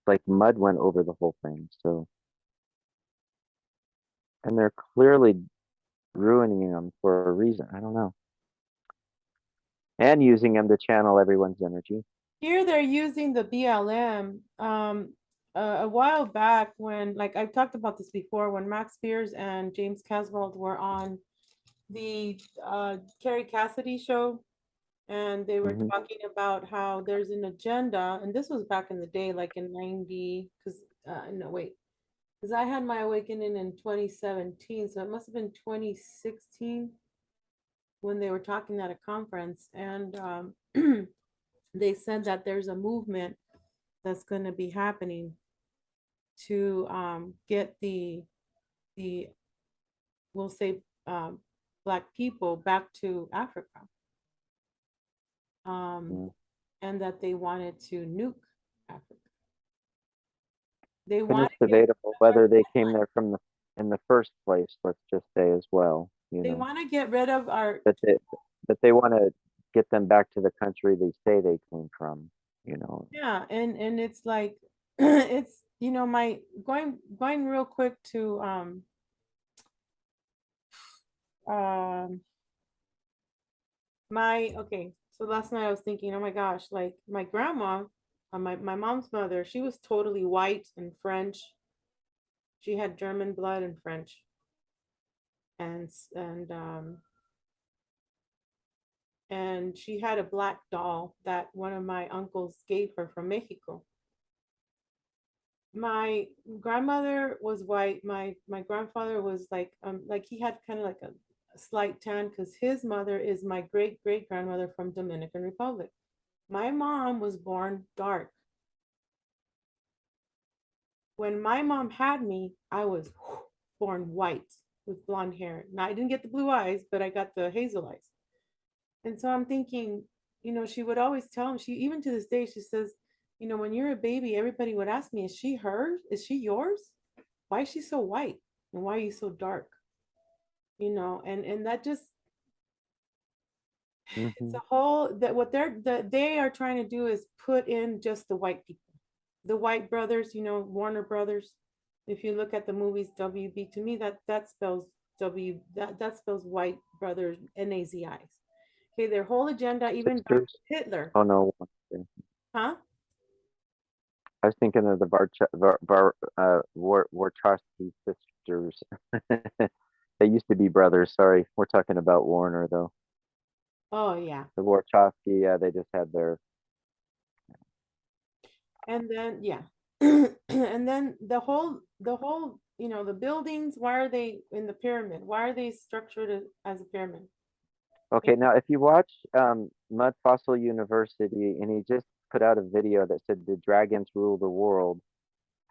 Like mud went over the whole thing. So, and they're clearly ruining them for a reason. I don't know. And using them to channel everyone's energy. Here they're using the BLM. a while back when, like I've talked about this before, when Max Spears and James Caswell were on the Carrie Cassidy show, and they were Hmm. talking about how there's an agenda, and this was back in the day, like in 90, because no, wait, because I had my awakening in 2017, so it must have been 2016 when they were talking at a conference, and they said that there's a movement that's going to be happening to get the we'll say black people back to Africa, um, Mm. and that they wanted to nuke Africa. They And want it's to get debatable whether they came there from the in the first place, let's just say as well, you they know. want to get rid of our, But they want to get them back to the country they say they came from, you know. yeah, and it's like it's my going real quick to um my okay, so last night I was thinking, oh my gosh, like my grandma, my mom's mother, she was totally white and French. She had German blood and French, and and she had a black doll that one of my uncles gave her from Mexico. My grandmother was white. My grandfather was like he had kind of like a slight tan because his mother is my great great grandmother from Dominican Republic. My mom was born dark. When my mom had me, I was born white with blonde hair. Now I didn't get the blue eyes, but I got the hazel eyes. And so I'm thinking, she would always tell me, she even to this day, she says, when you're a baby, everybody would ask me, is she hers? Is she yours? Why is she so white? And why are you so dark? And that just, it's Hmm. a whole that what they are trying to do is put in just the white people, the white brothers, Warner Brothers. If you look at the movies WB, to me that spells that spells white brothers, NAZIs. Okay, their whole agenda, even back Sisters. to Hitler, Oh no, huh? I was thinking of the Warchowski sisters. They used to be brothers. Sorry, we're talking about Warner though. Oh yeah. The Warchowski, yeah, they just had their. And then yeah. And then the whole, the buildings, why are they in the pyramid? Why are they structured as a pyramid? Okay, now if you watch Mud Fossil University, and he just put out a video that said the dragons rule the world.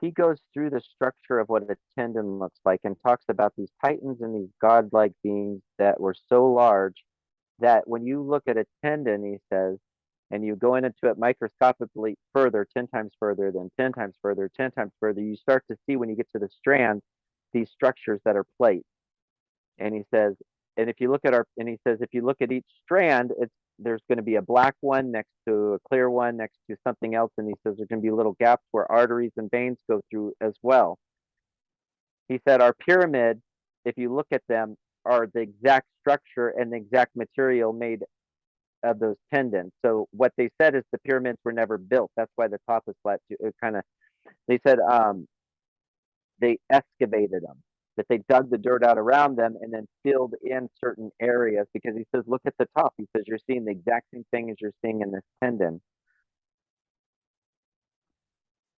He goes through the structure of what a tendon looks like and talks about these titans and these godlike beings that were so large that when you look at a tendon, he says, and you go into it microscopically further, 10 times further, then 10 times further, 10 times further, you start to see when you get to the strands, these structures that are plates. And he says, and if you look at and he says, if you look at each strand, there's going to be a black one next to a clear one next to something else. And he says there's going to be little gaps where arteries and veins go through as well. He said our pyramid, if you look at them, are the exact structure and the exact material made of those tendons. So what they said is the pyramids were never built. That's why the top is flat. It kind of, they said they excavated them, that they dug the dirt out around them and then filled in certain areas, because he says, look at the top. He says, you're seeing the exact same thing as you're seeing in this tendon.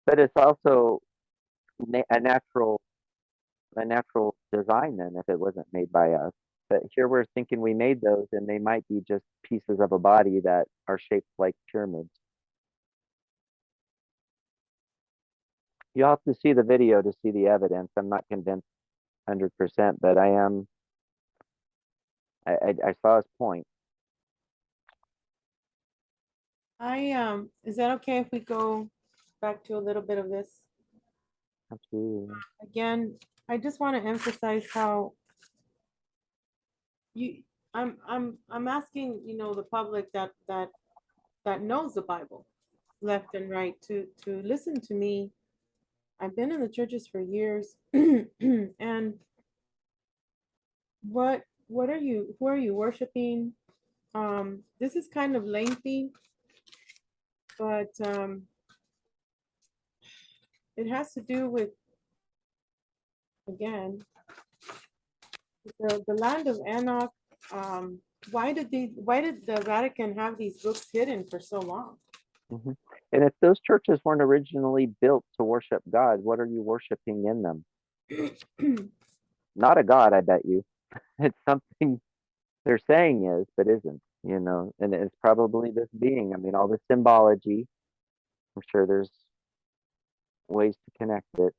But it's also a natural design then, if it wasn't made by us. But here we're thinking we made those, and they might be just pieces of a body that are shaped like pyramids. You'll have to see the video to see the evidence. I'm not convinced 100%, but I am. I saw his point. Is that okay if we go back to a little bit of this? Absolutely. Again, I just want to emphasize how you I'm asking, the public that knows the Bible left and right to listen to me. I've been in the churches for years. And what are you who are you worshiping? This is kind of lengthy, but it has to do with, again, the land of Enoch. Why did the Vatican have these books hidden for so long? Hmm. And if those churches weren't originally built to worship God, what are you worshiping in them? Not a God, I bet you. It's something they're saying is, but isn't, and it's probably this being. I mean, all the symbology, I'm sure there's ways to connect it.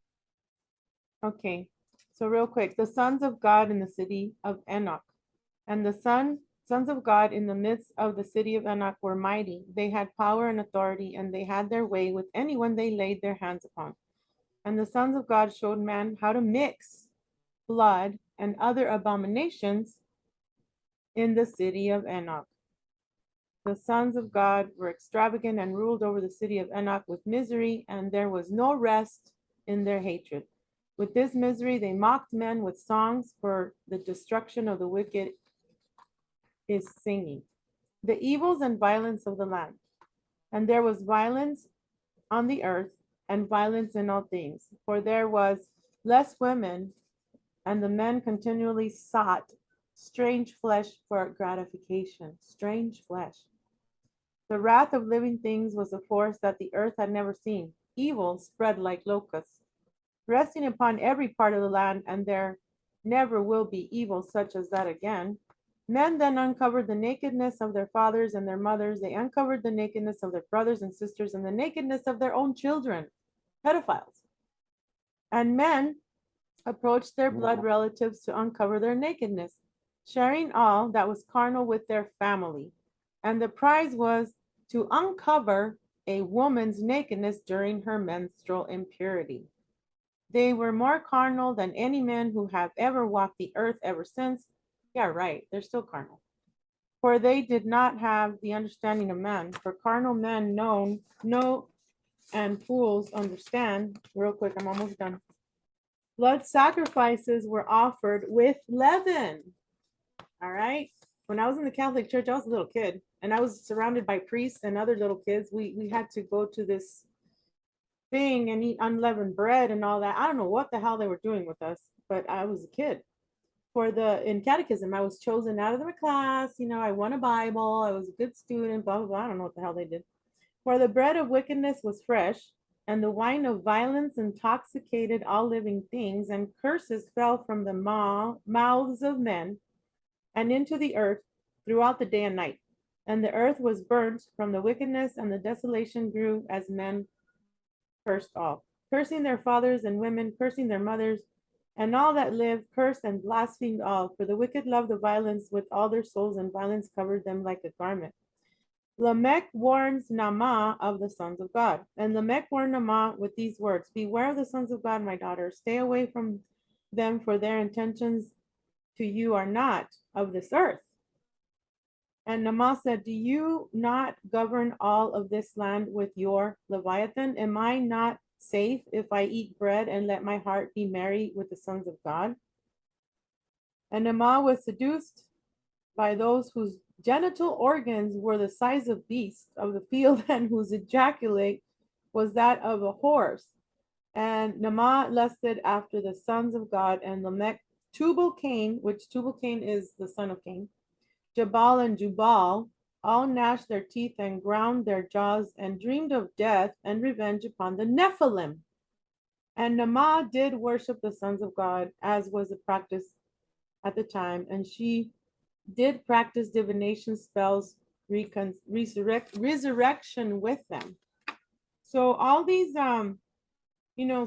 Okay, so real quick, the sons of God in the city of Enoch, and the sons of God in the midst of the city of Enoch were mighty. They had power and authority, and they had their way with anyone they laid their hands upon. And the sons of God showed man how to mix blood and other abominations in the city of Enoch. The sons of God were extravagant and ruled over the city of Enoch with misery, and there was no rest in their hatred. With this misery, they mocked men with songs, for the destruction of the wicked is singing. The evils and violence of the land. And there was violence on the earth and violence in all things, for there was less women, and the men continually sought strange flesh for gratification. Strange flesh. The wrath of living things was a force that the earth had never seen. Evil spread like locusts, resting upon every part of the land, and there never will be evil such as that again. Men then uncovered the nakedness of their fathers and their mothers. They uncovered the nakedness of their brothers and sisters and the nakedness of their own children, pedophiles. And men approached their blood relatives to uncover their nakedness, sharing all that was carnal with their family. And the prize was to uncover a woman's nakedness during her menstrual impurity. They were more carnal than any men who have ever walked the earth ever since. Yeah, right, they're still carnal. For they did not have the understanding of man. For carnal men know, and fools understand. Real quick, I'm almost done. Blood sacrifices were offered with leaven. All right. When I was in the Catholic Church, I was a little kid, and I was surrounded by priests and other little kids. We had to go to this thing and eat unleavened bread and all that. I don't know what the hell they were doing with us, but I was a kid. In catechism, I was chosen out of the class. I won a Bible. I was a good student. Blah blah blah. I don't know what the hell they did. For the bread of wickedness was fresh, and the wine of violence intoxicated all living things, and curses fell from the mouths of men and into the earth throughout the day and night. And the earth was burnt from the wickedness, and the desolation grew as men cursed all, cursing their fathers and women, cursing their mothers, and all that lived cursed and blasphemed all. For the wicked loved the violence with all their souls, and violence covered them like a garment. Lamech warns Naamah of the sons of God. And Lamech warned Naamah with these words: Beware of the sons of God, my daughter. Stay away from them, for their intentions to you are not of this earth. And Naamah said, Do you not govern all of this land with your Leviathan? Am I not safe if I eat bread and let my heart be merry with the sons of God? And Naamah was seduced by those whose genital organs were the size of beasts of the field and whose ejaculate was that of a horse. And Naamah lusted after the sons of God, and Lamech, Tubal Cain, which Tubal Cain is the son of Cain, Jabal and Jubal, all gnashed their teeth and ground their jaws and dreamed of death and revenge upon the Nephilim. And Naamah did worship the sons of God, as was the practice at the time, and she did practice divination spells, resurrection with them. So all these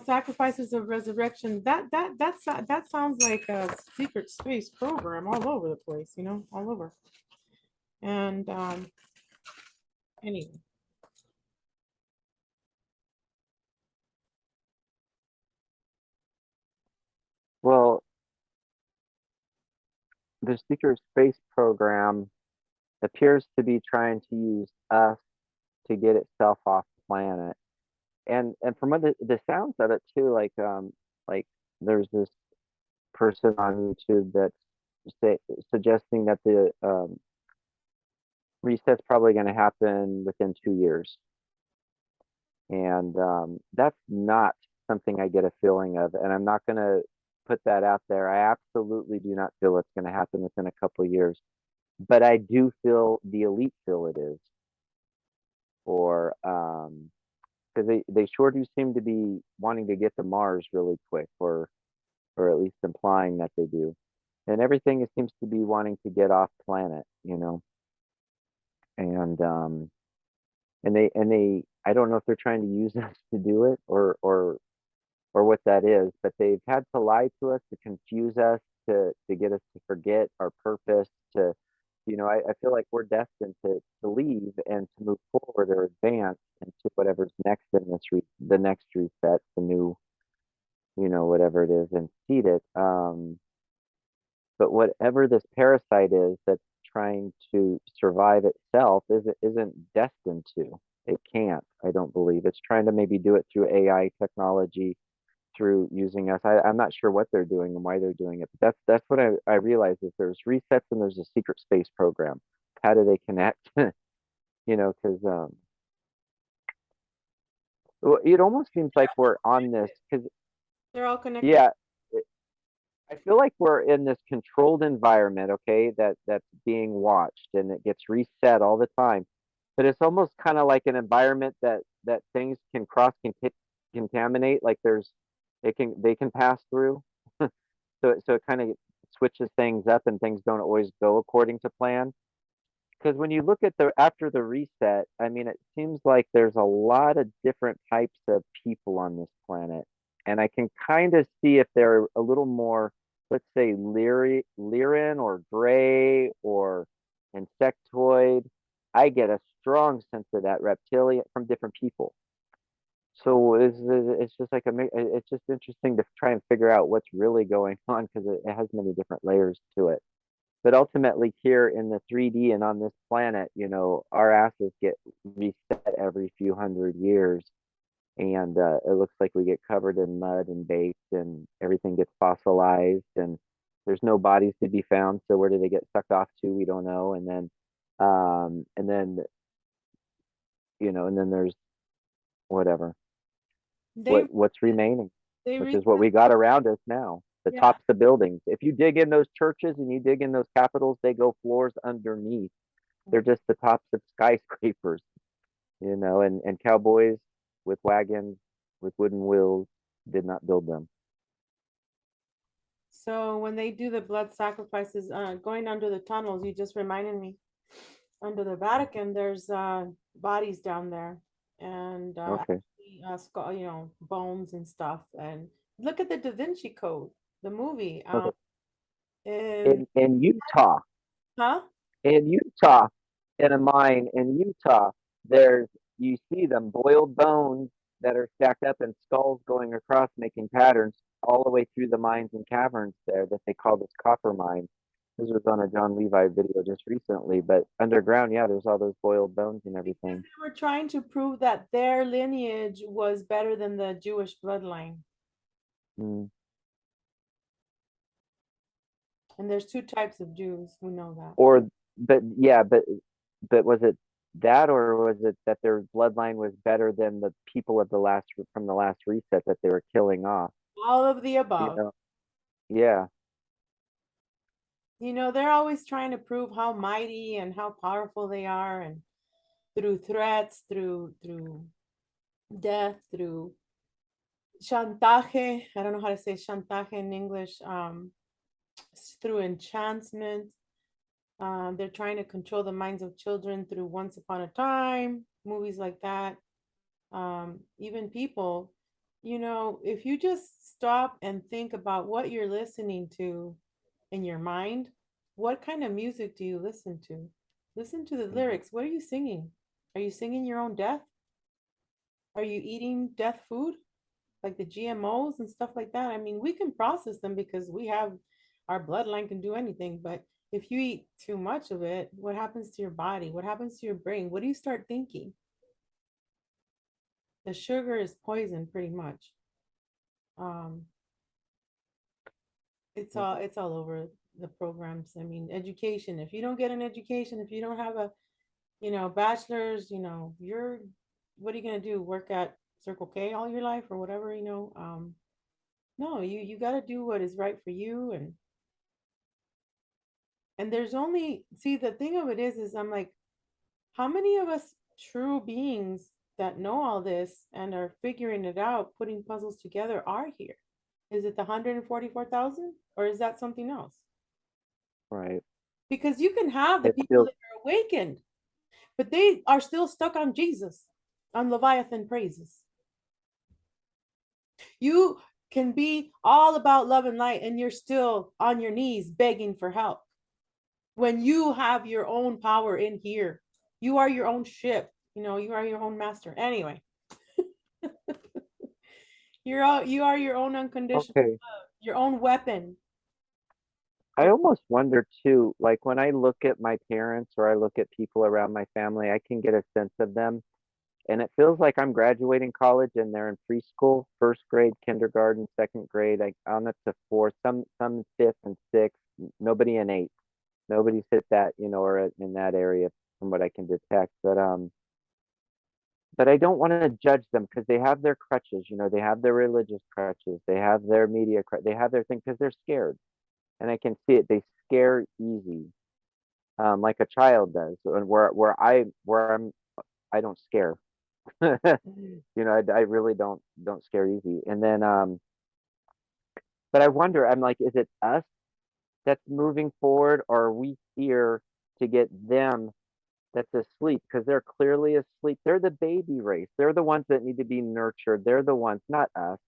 sacrifices of resurrection, that sounds like a secret space program all over the place, all over. And anyway. Well, the secret space program appears to be trying to use us to get itself off planet. And from what the sounds of it too, like there's this person on YouTube that's suggesting that the reset's probably going to happen within 2 years, and that's not something I get a feeling of, and I'm not going to put that out there. I absolutely do not feel it's going to happen within a couple of years, but I do feel the elite feel it is, or because they sure do seem to be wanting to get to Mars really quick, or at least implying that they do. And everything seems to be wanting to get off planet, and they I don't know if they're trying to use us to do it, or what that is, but they've had to lie to us to confuse us, to get us to forget our purpose, to I feel like we're destined to leave and to move forward or advance into whatever's next in the next reset, the new, whatever it is, and seed it. But whatever this parasite is that's trying to survive itself isn't destined to. It can't, I don't believe. It's trying to maybe do it through AI technology, through using us. I'm not sure what they're doing and why they're doing it. But that's what I realize is there's resets and there's a secret space program. How do they connect? Because it almost seems like we're on this. Because They're all connected. yeah, I feel like we're in this controlled environment, okay, that's being watched and it gets reset all the time. But it's almost kind of like an environment that things can contaminate, like they can pass through. So it kind of switches things up and things don't always go according to plan. Because when you look at the after the reset, I mean, it seems like there's a lot of different types of people on this planet, and I can kind of see if they're a little more, let's say, Lyran or gray or insectoid. I get a strong sense of that reptilian from different people. So it's just like it's just interesting to try and figure out what's really going on because it has many different layers to it. But ultimately, here in the 3D and on this planet, our asses get reset every few hundred years. And it looks like we get covered in mud and baked, and everything gets fossilized, and there's no bodies to be found. So where do they get sucked off to? We don't know. And then, and then there's whatever, They what's remaining, they which reach is what we got around us now. The yeah. tops of buildings. If you dig in those churches and you dig in those capitals, they go floors underneath. They're just the tops of skyscrapers, and cowboys with wagons with wooden wheels did not build them. So when they do the blood sacrifices, going under the tunnels, you just reminded me. Under the Vatican, there's bodies down there, and Okay. skull, bones and stuff. And look at the Da Vinci Code, the movie. Okay. And In Utah, huh? in Utah, in a mine in Utah, there's you see them boiled bones that are stacked up and skulls going across, making patterns all the way through the mines and caverns there that they call this copper mine. This was on a John Levi video just recently, but underground, yeah, there's all those boiled bones and Because everything. they were trying to prove that their lineage was better than the Jewish bloodline. Mm. And there's two types of Jews. We know that. Or, but yeah, but was it that, or was it that their bloodline was better than the people of the last from the last reset that they were killing off? All of the You above. know, yeah. They're always trying to prove how mighty and how powerful they are, and through threats, through death, through chantaje. I don't know how to say chantaje in English. Through enchantment. They're trying to control the minds of children through Once Upon a Time, movies like that. Even people, if you just stop and think about what you're listening to in your mind, what kind of music do you listen to? Listen to the Mhm. lyrics. What are you singing? Are you singing your own death? Are you eating death food? Like the GMOs and stuff like that. I mean, we can process them because we have our bloodline can do anything. But if you eat too much of it, what happens to your body? What happens to your brain? What do you start thinking? The sugar is poison, pretty much. Um, it's all over the programs. I mean, education. If you don't get an education, if you don't have a bachelor's, you're what are you gonna do? Work at Circle K all your life or whatever, no, you got to do what is right for you. And there's only, see, the thing of it is I'm like, how many of us true beings that know all this and are figuring it out, putting puzzles together are here? Is it the 144,000 or is that something else? Right. Because you can have the It people feels that are awakened, but they are still stuck on Jesus, on Leviathan praises. You can be all about love and light and you're still on your knees begging for help when you have your own power in here. You are your own ship, you are your own master. Anyway, you are your own unconditional okay. love, your own weapon. I almost wonder too, like when I look at my parents or I look at people around my family, I can get a sense of them. And it feels like I'm graduating college and they're in preschool, first grade, kindergarten, second grade, like on up to fourth, some fifth and sixth, nobody in eighth. Nobody's hit that, or in that area from what I can detect. But I don't want to judge them because they have their crutches, they have their religious crutches, they have their media they have their thing because they're scared. And I can see it. They scare easy, like a child does. And I don't scare. I really don't scare easy. And then but I wonder, I'm like, is it us that's moving forward, or are we here to get them that's asleep? Because they're clearly asleep. They're the baby race. They're the ones that need to be nurtured. They're the ones, not us.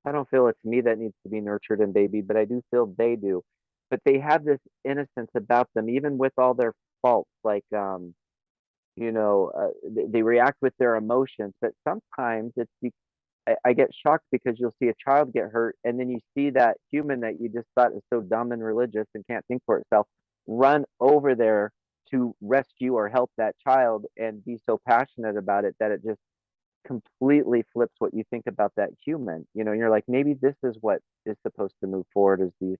I don't feel it's me that needs to be nurtured and baby, but I do feel they do. But they have this innocence about them, even with all their faults. Like, they react with their emotions, but sometimes I get shocked because you'll see a child get hurt, and then you see that human that you just thought is so dumb and religious and can't think for itself run over there to rescue or help that child and be so passionate about it that it just completely flips what you think about that human. And you're like, maybe this is what is supposed to move forward is these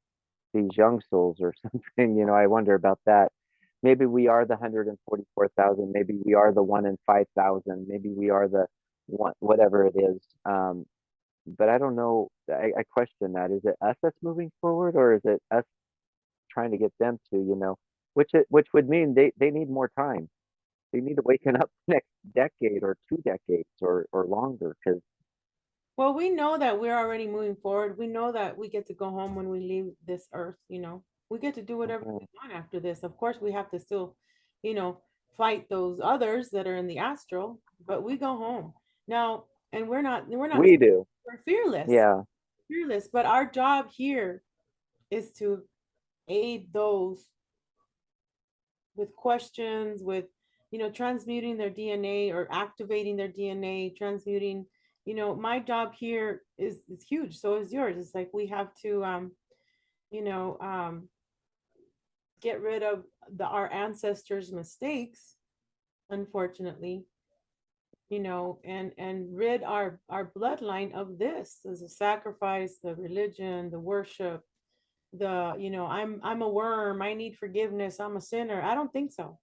young souls or something. I wonder about that. Maybe we are the 144,000. Maybe we are the 1 in 5,000. Maybe we are the one, whatever it is. But I don't know. I question that. Is it us that's moving forward, or is it us trying to get them to? Which would mean they need more time. They need to waken up next decade or 2 decades or longer. Because Well, we know that we're already moving forward. We know that we get to go home when we leave this earth. We get to do whatever we want after this. Of course, we have to still, you know, fight those others that are in the astral, but we go home. Now, and we're not we do, we're fearless. yeah. Fearless, but our job here is to aid those with questions, with transmuting their DNA or activating their DNA, transmuting. My job here is huge. So is yours. It's like we have to you know um get rid of our ancestors' mistakes, unfortunately, and rid our bloodline of this as a sacrifice, the religion, the worship, I'm a worm, I need forgiveness, I'm a sinner. I don't think so.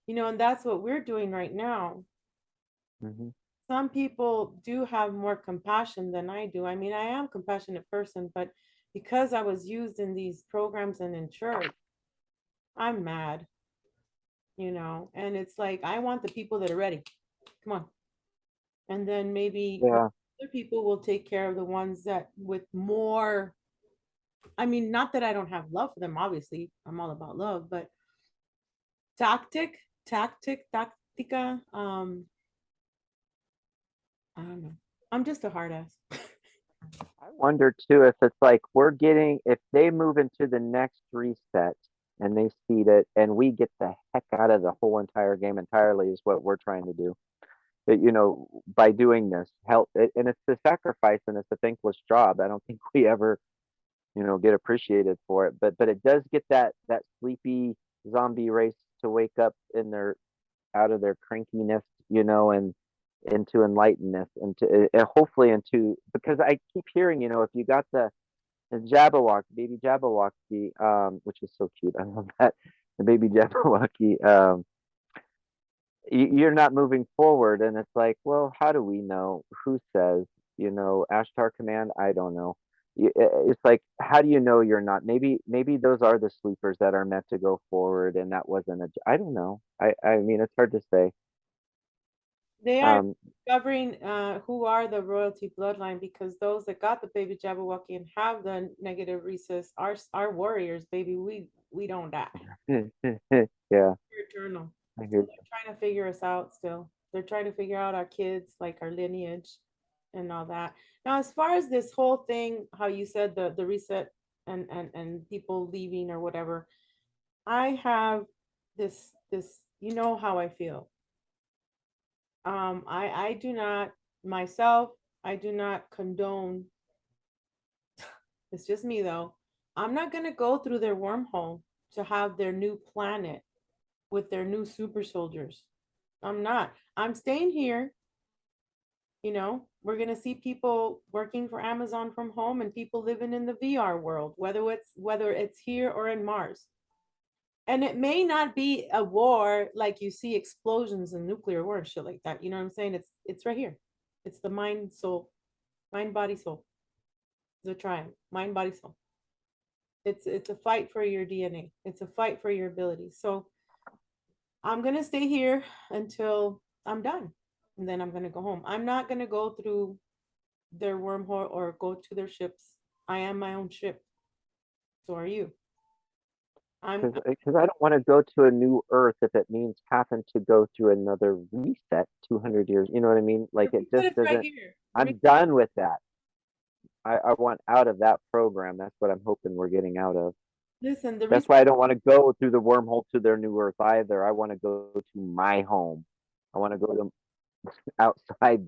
And that's what we're doing right now. Hmm. Some people do have more compassion than I do. I mean, I am a compassionate person, but because I was used in these programs and in church, I'm mad, and it's like I want the people that are ready. Come on. And then maybe Yeah. other people will take care of the ones that with more. I mean, not that I don't have love for them, obviously. I'm all about love, but tactica. I don't know. I'm just a hard ass. I wonder too if it's like if they move into the next reset and they seed it and we get the heck out of the whole entire game entirely is what we're trying to do. That, by doing this, help and it's the sacrifice and it's a thankless job. I don't think we ever, get appreciated for it. But it does get that sleepy zombie race to wake up in their out of their crankiness, and into enlightenment and to and hopefully into because I keep hearing, if you got the Jabberwock, baby Jabberwocky, which is so cute. I love that. The baby Jabberwocky, you're not moving forward, and it's like, well, how do we know? Who says? Ashtar command, I don't know. It's like, how do you know you're not? Maybe those are the sleepers that are meant to go forward, and that wasn't I don't know. I mean, it's hard to say. They are um discovering who are the royalty bloodline, because those that got the baby Jabberwocky and have the negative recess are warriors, baby. We don't die. yeah, We're eternal. I So hear. they're trying to figure us out still. They're trying to figure out our kids, like our lineage and all that. Now, as far as this whole thing, how you said the reset and people leaving or whatever, I have this you know how I feel. I do not myself, I do not condone, it's just me though. I'm not gonna go through their wormhole to have their new planet with their new super soldiers. I'm not. I'm staying here. We're gonna see people working for Amazon from home and people living in the VR world, whether it's here or in Mars. And it may not be a war like you see explosions and nuclear war and shit like that. You know what I'm saying? It's right here. It's the mind, soul, mind, body, soul. The triangle, mind, body, soul. It's a fight for your DNA. It's a fight for your abilities. So I'm gonna stay here until I'm done, and then I'm gonna go home. I'm not gonna go through their wormhole or go to their ships. I am my own ship. So are you. I'm Because I don't want to go to a new Earth if it means having to go through another reset 200 years. You know what I mean? The Like, it reset just is right doesn't. here. I'm done with that. I want out of that program. That's what I'm hoping we're getting out of. Listen, the That's reset. why I don't want to go through the wormhole to their new Earth either. I want to go to my home. I want to go to outside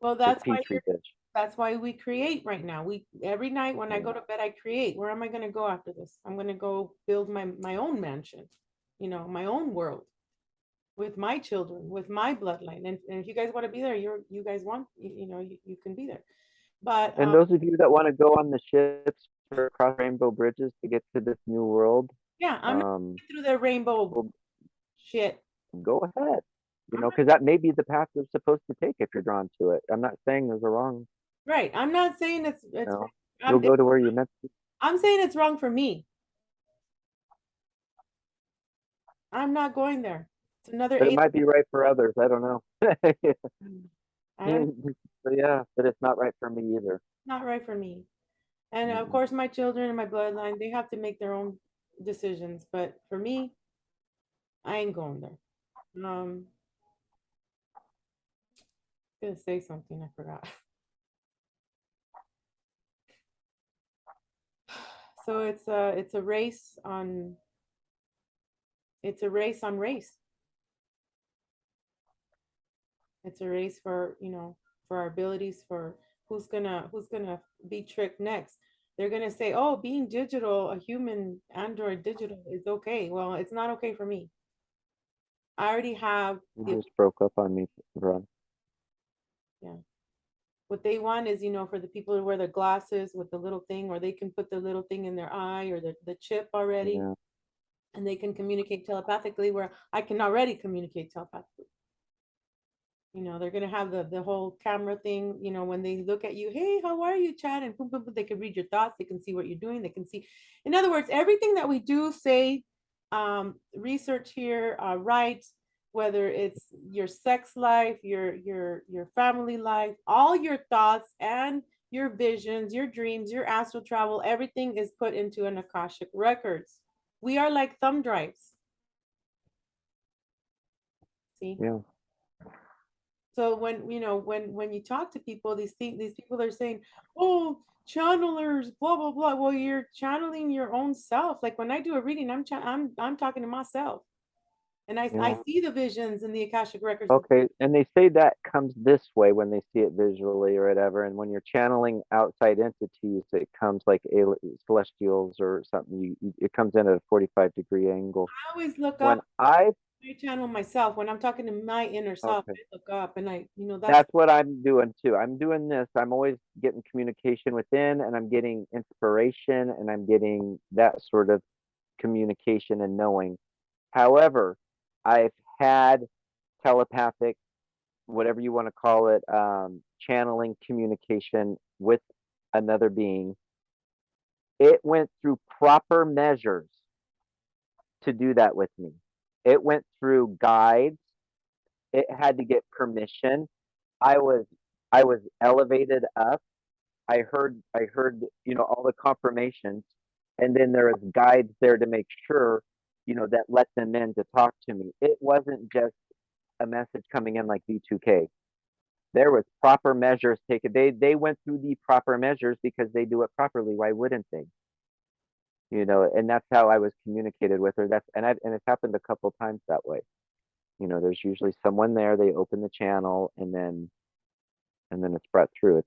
Well, this that's why petri dish. we create right now. We every night when I Yeah. go to bed, I create. Where am I going to go after this? I'm going to go build my own mansion, my own world with my children, with my bloodline. And if you guys want to be there, you guys want, you can be there. But And those of you that want to go on the ships or across rainbow bridges to get to this new world, yeah, I'm not um, through the rainbow well, shit. go ahead. I'm not Because that may be the path you're supposed to take if you're drawn to it. I'm not saying there's a wrong. right. I'm not saying it's No, you'll I'm go to where you're meant to. I'm saying it's wrong for me. I'm not going there. It's another But it eight. might be right for others. I don't know. I don't So yeah, but it's not right for me either. Not right for me. And of Mm-mm. course, my children and my bloodline, they have to make their own decisions. But for me, I ain't going there. Gonna say something, I forgot. So it's a race on race. It's a race for our abilities, for who's gonna be tricked next. They're gonna say, oh, being digital, a human android digital is okay. Well, it's not okay for me. I already have You the just broke up on me, Ron. yeah. What they want is, for the people who wear the glasses with the little thing, or they can put the little thing in their eye or the chip already, Yeah. and they can communicate telepathically, where I can already communicate telepathically. They're gonna have the whole camera thing. When they look at you, hey, how are you, Chad? And boom, boom, boom, they can read your thoughts. They can see what you're doing. They can see, in other words, everything that we do, say, research here, write, whether it's your sex life, your family life, all your thoughts and your visions, your dreams, your astral travel, everything is put into an Akashic records. We are like thumb drives. See? Yeah. So when you talk to people, these people are saying, "Oh, channelers, blah blah blah." Well, you're channeling your own self. Like when I do a reading, I'm talking to myself, and I Yeah. see the visions in the Akashic records. Okay. And they say that comes this way when they see it visually or whatever. And when you're channeling outside entities, it comes like celestials or something. It comes in at a 45-degree angle. I always look When up. I I channel myself when I'm talking to my inner self. Okay. I look up and that's That's what I'm doing too. I'm doing this. I'm always getting communication within, and I'm getting inspiration, and I'm getting that sort of communication and knowing. However, I've had telepathic, whatever you want to call it, channeling communication with another being, it went through proper measures to do that with me. It went through guides. It had to get permission. I was I was elevated up. I heard all the confirmations, and then there was guides there to make sure that let them in to talk to me. It wasn't just a message coming in like V2K. There was proper measures taken. They went through the proper measures because they do it properly. Why wouldn't they? And that's how I was communicated with her. And it's happened a couple times that way. There's usually someone there. They open the channel, and then it's brought through.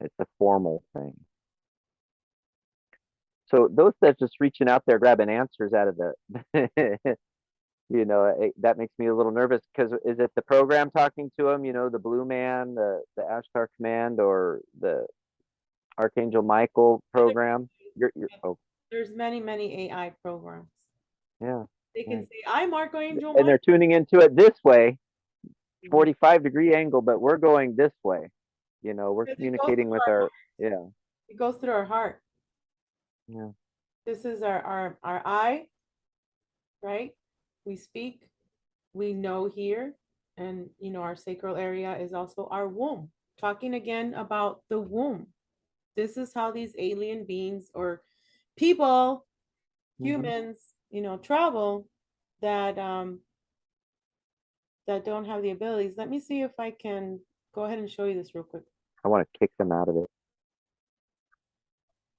It's a formal thing. So those that's just reaching out there grabbing answers out of the that makes me a little nervous, because is it the program talking to him, the blue man, the Ashtar command, or the Archangel Michael program? Oh, There's many AI programs. yeah. They can Right. say, I'm Archangel And they're Michael. tuning into it this way, 45-degree angle, but we're going this way. We're Because communicating with our, yeah, it goes through our heart. yeah. This is our eye, right? We speak, we know here, and our sacral area is also our womb. Talking again about the womb. This is how these alien beings or people, humans, travel that that don't have the abilities. Let me see if I can go ahead and show you this real quick. I want to kick them out of it.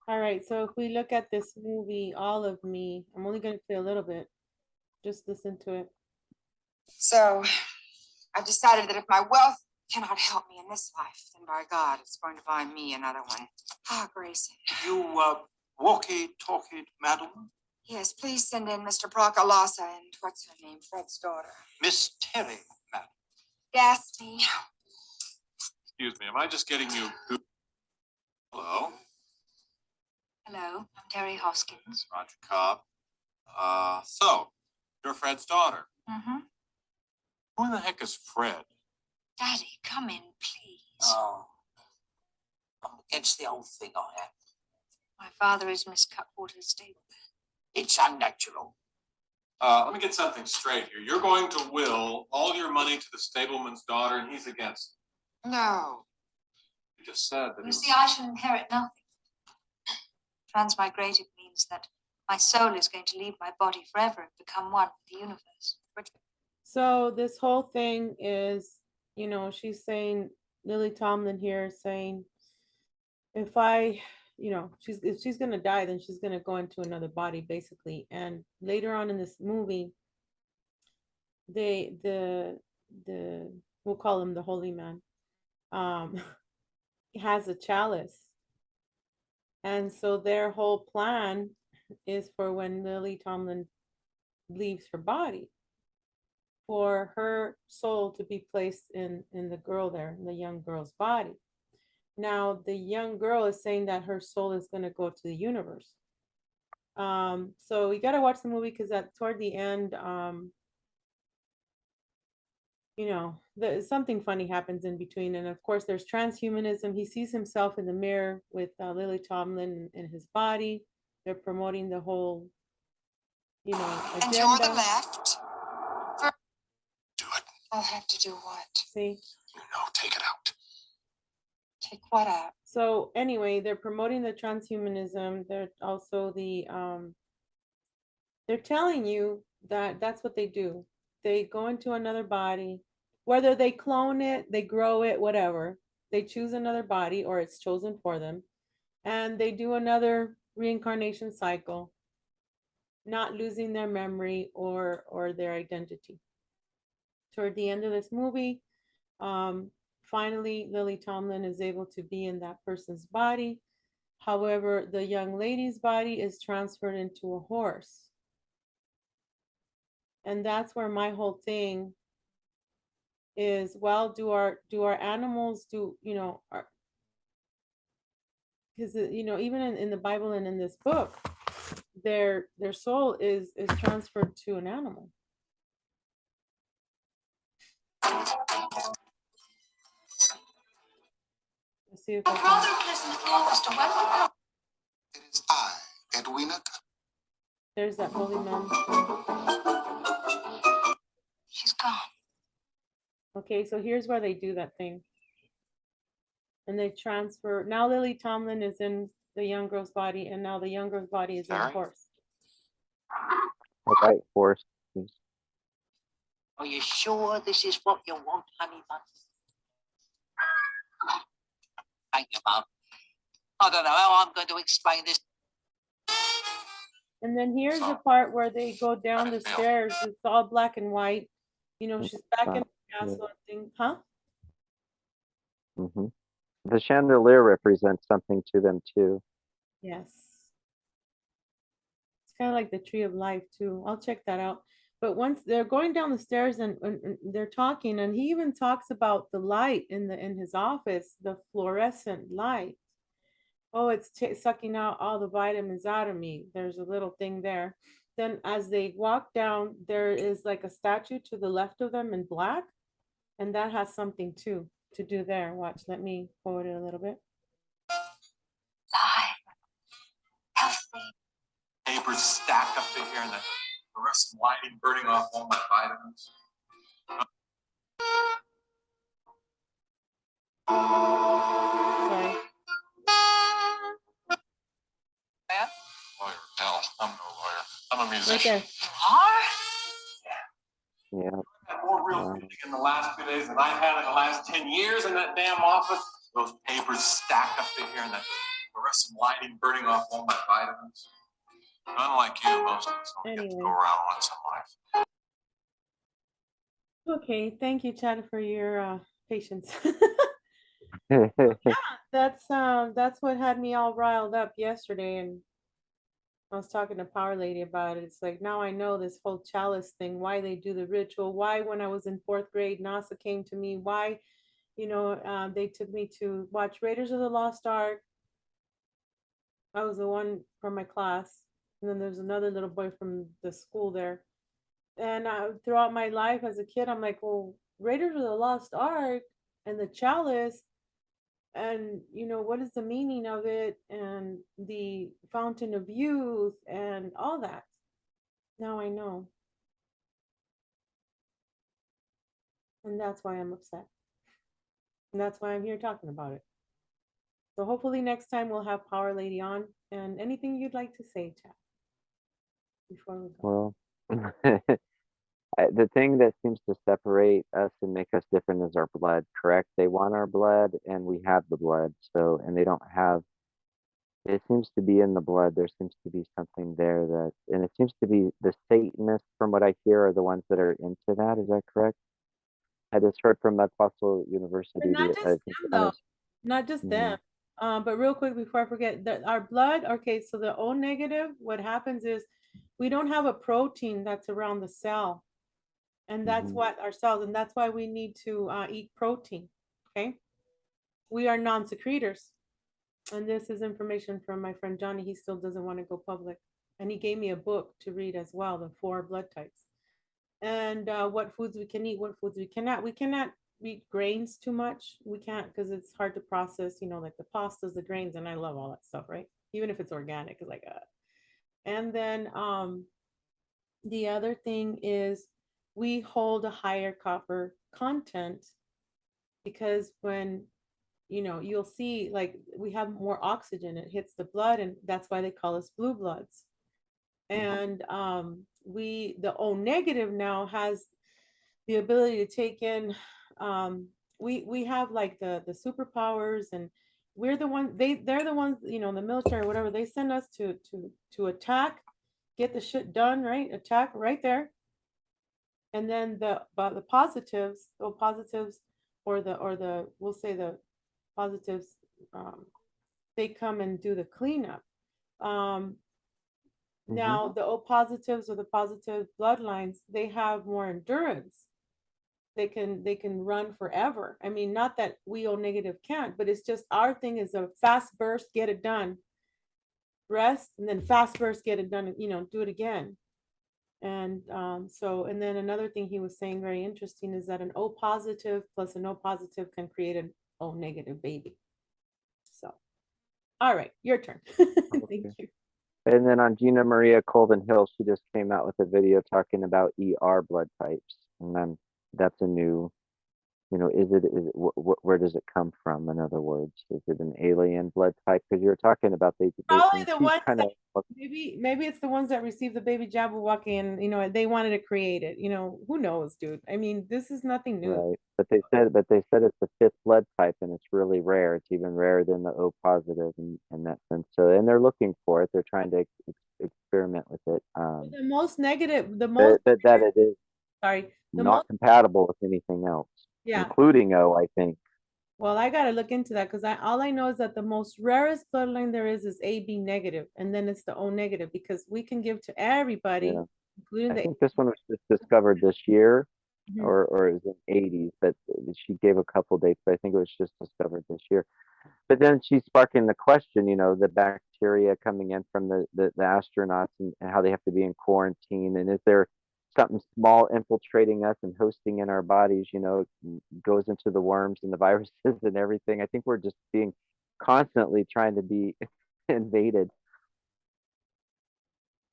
All right, so if we look at this movie, All of Me, I'm only going to play a little bit. Just listen to it. So I've decided that if my wealth cannot help me in this life, then by God, it's going to buy me another one. Ah, Grayson. You, walkie-talkie, madam? Yes, please send in Mr. Procalasa and what's her name, Fred's daughter. Miss Terry, madam. Gatsby. Excuse me, am I just getting you? Hello? Hello, I'm Terry Hoskins. Roger Cobb. So, you're Fred's daughter. Mm-hmm. Who in the heck is Fred? Daddy, come in, please. Oh, I'm against the whole thing, I am. My father is Miss Cutwater's stable. It's unnatural. Let me get something straight here. You're going to will all your money to the stableman's daughter, and he's against it. No. You just said that You see, I shall inherit nothing. Transmigrated means that my soul is going to leave my body forever and become one with the universe. So this whole thing is, she's saying, Lily Tomlin here is saying, if she's gonna die, then she's gonna go into another body, basically. And later on in this movie, the we'll call him the holy man, has a chalice. And so their whole plan is for when Lily Tomlin leaves her body, for her soul to be placed in the girl there, in the young girl's body. Now the young girl is saying that her soul is going to go to the universe. So you got to watch the movie, because toward the end, something funny happens in between. And of course there's transhumanism. He sees himself in the mirror with Lily Tomlin in his body. They're promoting the whole agenda. And you're the left. Do it. I'll have to do what? See? Take it out. Take what out? So anyway, they're promoting the transhumanism. They're also they're telling you that that's what they do. They go into another body, whether they clone it, they grow it, whatever. They choose another body, or it's chosen for them, and they do another reincarnation cycle, not losing their memory or their identity. Toward the end of this movie, finally Lily Tomlin is able to be in that person's body. However, the young lady's body is transferred into a horse. And that's where my whole thing is, well, do our animals because even in the Bible and in this book, their soul is transferred to an animal. see if My I can. brother lives in the forest. When will It is I, Edwina. There's that holy man. she's gone. Okay, so here's where they do that thing. And they transfer. Now Lily Tomlin is in the young girl's body, and now the young girl's body is in the Sorry? horse. The white horse. is- Are you sure this is what you want, honey bun? Thank you, Mum. I don't know how I'm going to explain this. And then here's the So- part where they go down the didn't feel. stairs. It's all black and white. You know, she's back in the Yeah. castle and thing. Huh? Mhm. The chandelier represents something to them too. Yes. It's kind of like the tree of life too. I'll check that out. But once they're going down the stairs and they're talking, and he even talks about the light in his office, the fluorescent light. Oh, it's sucking out all the vitamins out of me. There's a little thing there. Then as they walk down, there is like a statue to the left of them in black, and that has something too to do there. Watch, let me forward it a little bit. Live. Healthy. Papers stacked up to here and the fluorescent lighting burning off all my vitamins. Sorry. Lawyer, hell, I'm no lawyer. I'm a Right musician. there. You are? Yeah. I've had more real Wow. estate in the last few days than I've had in the last 10 years in that damn office. Those papers stacked up to here and the fluorescent lighting burning off all my vitamins. Unlike you, most of us only get to Anyway. go around once in life. Okay, thank you, Chad, for your patience. That's what had me all riled up yesterday, and I was talking to Power Lady about it. It's like now I know this whole chalice thing, why they do the ritual, why when I was in 4th grade, NASA came to me, why, they took me to watch Raiders of the Lost Ark. I was the one from my class, and then there's another little boy from the school there. And throughout my life as a kid, I'm like, well, Raiders of the Lost Ark and the chalice, and what is the meaning of it, and the fountain of youth and all that. Now I know. And that's why I'm upset. And that's why I'm here talking about it. So hopefully next time we'll have Power Lady on, and anything you'd like to say, Chad, before we go. Well, the thing that seems to separate us and make us different is our blood, correct? They want our blood and we have the blood. So, and they don't have, it seems to be in the blood. There seems to be something there that, and it seems to be the Satanists, from what I hear, are the ones that are into that. Is that correct? I just heard from Apostle University. But not just I them think though. Not just Mhm. them. But real quick before I forget, that our blood, okay, so the O negative, what happens is we don't have a protein that's around the cell. And that's Mhm. what our cells, and that's why we need to eat protein. Okay. We are non-secretors. And this is information from my friend Johnny. He still doesn't want to go public. And he gave me a book to read as well, the 4 blood types. And what foods we can eat, what foods we cannot. We cannot eat grains too much. We can't, because it's hard to process, like the pastas, the grains, and I love all that stuff, right? Even if it's organic, it's like and then the other thing is we hold a higher copper content, because when you'll see, like, we have more oxygen, it hits the blood, and that's why they call us blue bloods. And the O negative now has the ability to take in, we have like the superpowers, and we're the ones, they're the ones, the military or whatever, they send us to attack, get the shit done, right? Attack right there. And then the positives, or the we'll say the positives, they come and do the cleanup. Now the O positives, or the positive bloodlines, they have more endurance. They can run forever. I mean, not that we O negative can't, but it's just our thing is a fast burst, get it done, rest, and then fast burst, get it done, do it again. And and then another thing he was saying, very interesting, is that an O positive plus an O positive can create an O negative baby. All right, your turn. Thank Okay. you. And then on Gina Maria Colvin Hill, she just came out with a video talking about ER blood types, and then that's a new, is it where does it come from? In other words, is it an alien blood type? Because you're talking about Probably and the she's ones kind that of maybe it's the ones that received the baby Jabberwocky and they wanted to create it. Who knows, dude? I mean, this is nothing new. right, but they said it's the fifth blood type, and it's really rare. It's even rarer than the O positive in that sense. So, and they're looking for it. They're trying to experiment with it. The most negative, the most That it is sorry, the not most compatible with anything else, yeah. including O, I think. Well, I gotta look into that because all I know is that the most rarest bloodline there is AB negative, and then it's the O negative because we can give to everybody, Yeah. including I the. think this one was just discovered this year, Mhm. or it was in '80s, but she gave a couple dates, but I think it was just discovered this year. But then she's sparking the question, the bacteria coming in from the astronauts and how they have to be in quarantine, and is there something small infiltrating us and hosting in our bodies, goes into the worms and the viruses and everything. I think we're just being constantly trying to be invaded,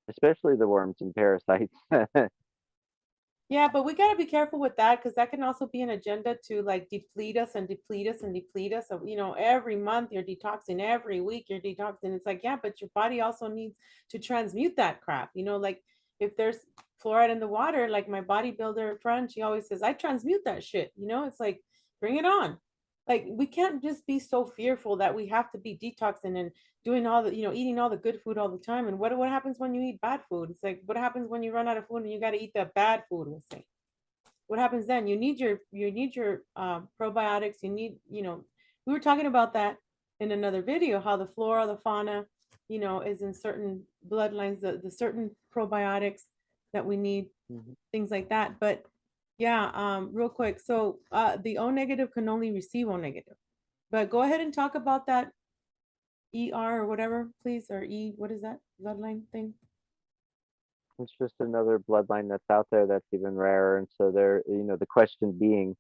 especially the worms and parasites. Yeah, but we gotta be careful with that because that can also be an agenda to like deplete us and deplete us and deplete us. So, every month you're detoxing, every week you're detoxing. It's like, yeah, but your body also needs to transmute that crap. Like if there's fluoride in the water, like my bodybuilder friend, she always says, I transmute that shit. It's like, bring it on. Like we can't just be so fearful that we have to be detoxing and doing all the, eating all the good food all the time. And what happens when you eat bad food? It's like, what happens when you run out of food and you got to eat the bad food? We'll say, what happens then? You need your probiotics. We were talking about that in another video, how the flora, the fauna, is in certain bloodlines, the certain probiotics that we need, Mhm. things like that. But yeah, real quick. So the O negative can only receive O negative. But go ahead and talk about that ER or whatever, please, or what is that bloodline thing? It's just another bloodline that's out there that's even rarer. And so there, the question being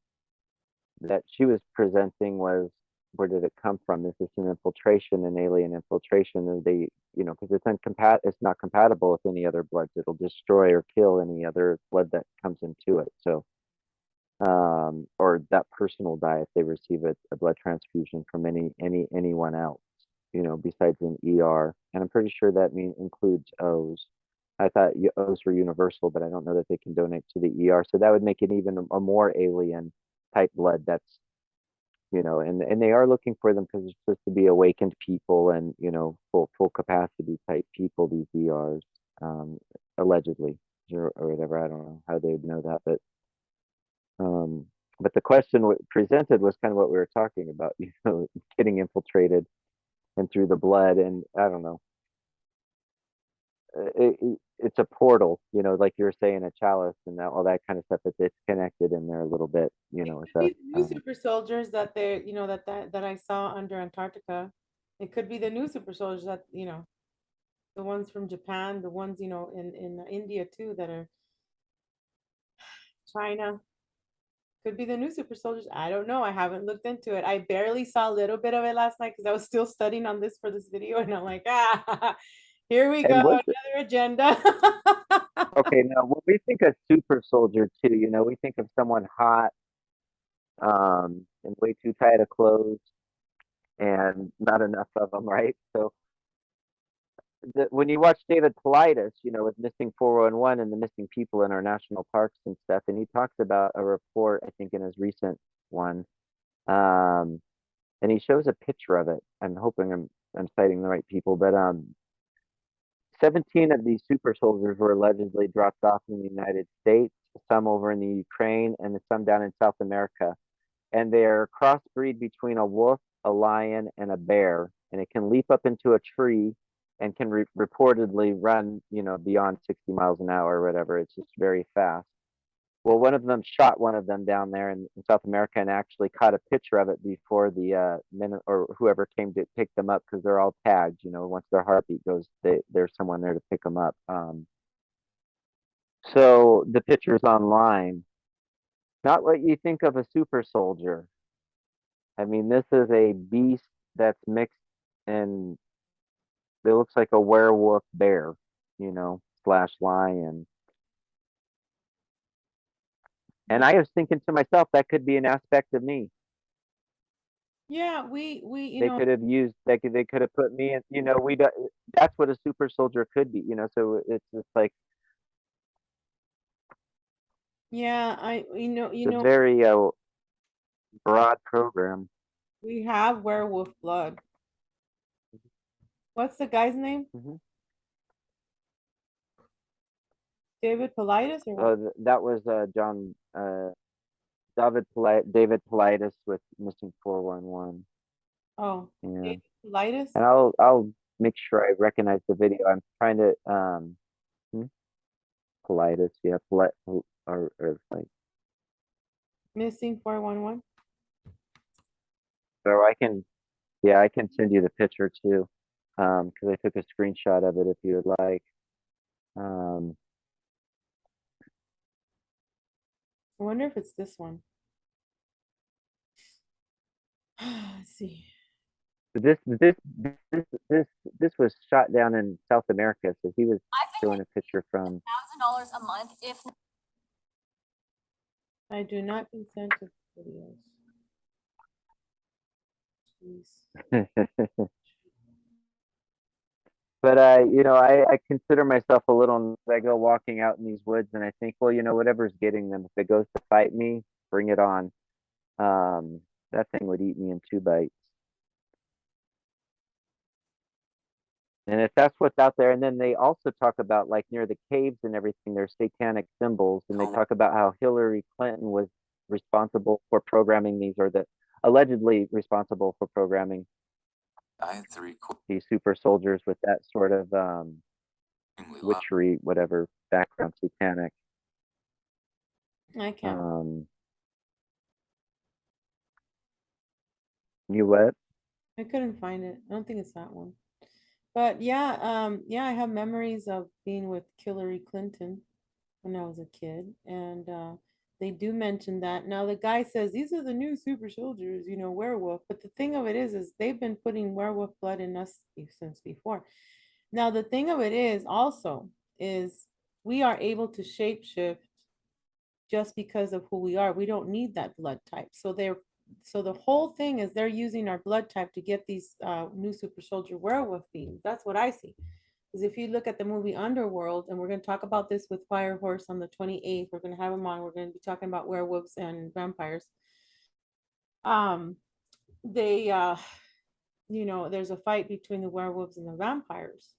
that she was presenting was, where did it come from? Is this an infiltration, an alien infiltration? And they, because it's not compatible with any other bloods. It'll destroy or kill any other blood that comes into it. So, or that person will die if they receive a blood transfusion from anyone else, besides an ER. And I'm pretty sure that includes O's. I thought O's were universal, but I don't know that they can donate to the ER. So that would make it even a more alien type blood. That's, and they are looking for them because it's supposed to be awakened people and, full capacity type people, these ERs, allegedly, or whatever. I don't know how they would know that, but the question presented was kind of what we were talking about, getting infiltrated and through the blood, and I don't know. It's a portal, like you were saying, a chalice and all that kind of stuff. It's connected in there a little bit, with Could us. be the new super soldiers that they, that I saw under Antarctica. It could be the new super soldiers that, the ones from Japan, the ones, in India too, that are China. Could be the new super soldiers. I don't know. I haven't looked into it. I barely saw a little bit of it last night because I was still studying on this for this video, and I'm like, here we go, And another agenda. okay, now when we think of super soldier too, we think of someone hot, and way too tight of clothes and not enough of them, right? So when you watch David Paulides, with Missing 411 and the missing people in our national parks and stuff, and he talks about a report, I think in his recent one, and he shows a picture of it. I'm hoping I'm citing the right people, but 17 of these super soldiers were allegedly dropped off in the United States, some over in the Ukraine, and some down in South America. And they're crossbreed between a wolf, a lion, and a bear, and it can leap up into a tree and can reportedly run, beyond 60 miles an hour or whatever. It's just very fast. Well, one of them shot one of them down there in South America and actually caught a picture of it before the men or whoever came to pick them up, because they're all tagged. Once their heartbeat goes, there's someone there to pick them up. So the picture's online. Not what you think of a super soldier. I mean, this is a beast that's mixed and it looks like a werewolf bear, slash lion. And I was thinking to myself, that could be an aspect of me. Yeah, we They could have used, they could have put me in, that's what a super soldier could be, so it's just like yeah, it's a very broad program. we have werewolf blood. What's the guy's name? Mhm. David Politis or what? That was David Politis with Missing 411. Oh, Yeah. David Politis? And I'll make sure I recognize the video. I'm trying to hmm? Politis, yeah, or like, Missing 411. so I can send you the picture too. Because I took a screenshot of it if you would like. Um, I wonder if it's this one. Let's see. this this this this this was shot down in South America, so he was showing a picture from. $1,000 a month if I do not consent to videos. Jeez. But I consider myself a little. I go walking out in these woods, and I think, well, whatever's getting them, if it goes to fight me, bring it on. That thing would eat me in 2 bites. And if that's what's out there, and then they also talk about, like, near the caves and everything, there's satanic symbols, and they talk about how Hillary Clinton was responsible for programming these, or that allegedly responsible for programming these super soldiers with that sort of witchery, whatever background, satanic. I can't. You what? I couldn't find it. I don't think it's that one. But yeah, I have memories of being with Hillary Clinton when I was a kid, and they do mention that. Now the guy says these are the new super soldiers, werewolf. But the thing of it is they've been putting werewolf blood in us since before. Now the thing of it is also is we are able to shapeshift just because of who we are. We don't need that blood type. So the whole thing is they're using our blood type to get these new super soldier werewolf beings. That's what I see. Because if you look at the movie Underworld, and we're going to talk about this with Fire Horse on the 28th, we're going to have him on. We're going to be talking about werewolves and vampires. They, there's a fight between the werewolves and the vampires.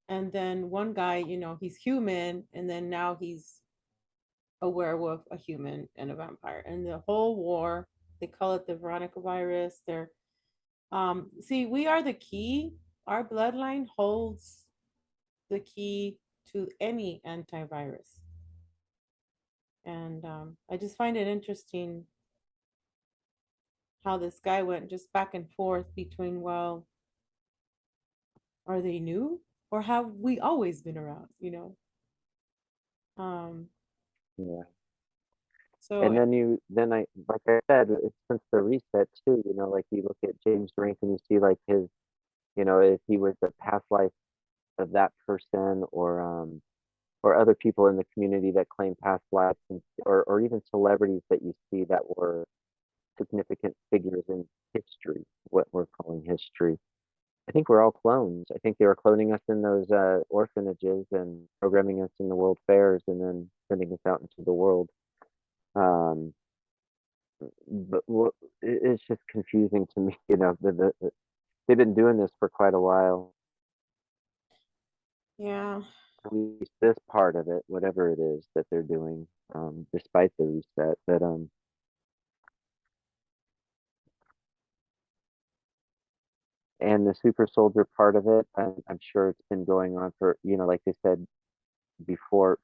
And then one guy, he's human, and then now he's a werewolf, a human, and a vampire. And the whole war, they call it the Veronica virus. See, we are the key. Our bloodline holds the key to any antivirus. And I just find it interesting how this guy went just back and forth between, well, are they new or have we always been around, Yeah. So And then I, like I said, it's since the reset too. Like you look at James Rank and you see like his, if he was a past life of that person, or other people in the community that claim past lives, or even celebrities that you see that were significant figures in history, what we're calling history. I think we're all clones. I think they were cloning us in those orphanages and programming us in the world fairs and then sending us out into the world. Um, but it's just confusing to me, they've been doing this for quite a while. yeah, At least this part of it, whatever it is that they're doing, despite the reset. But and the super soldier part of it, I'm sure it's been going on for, like they said before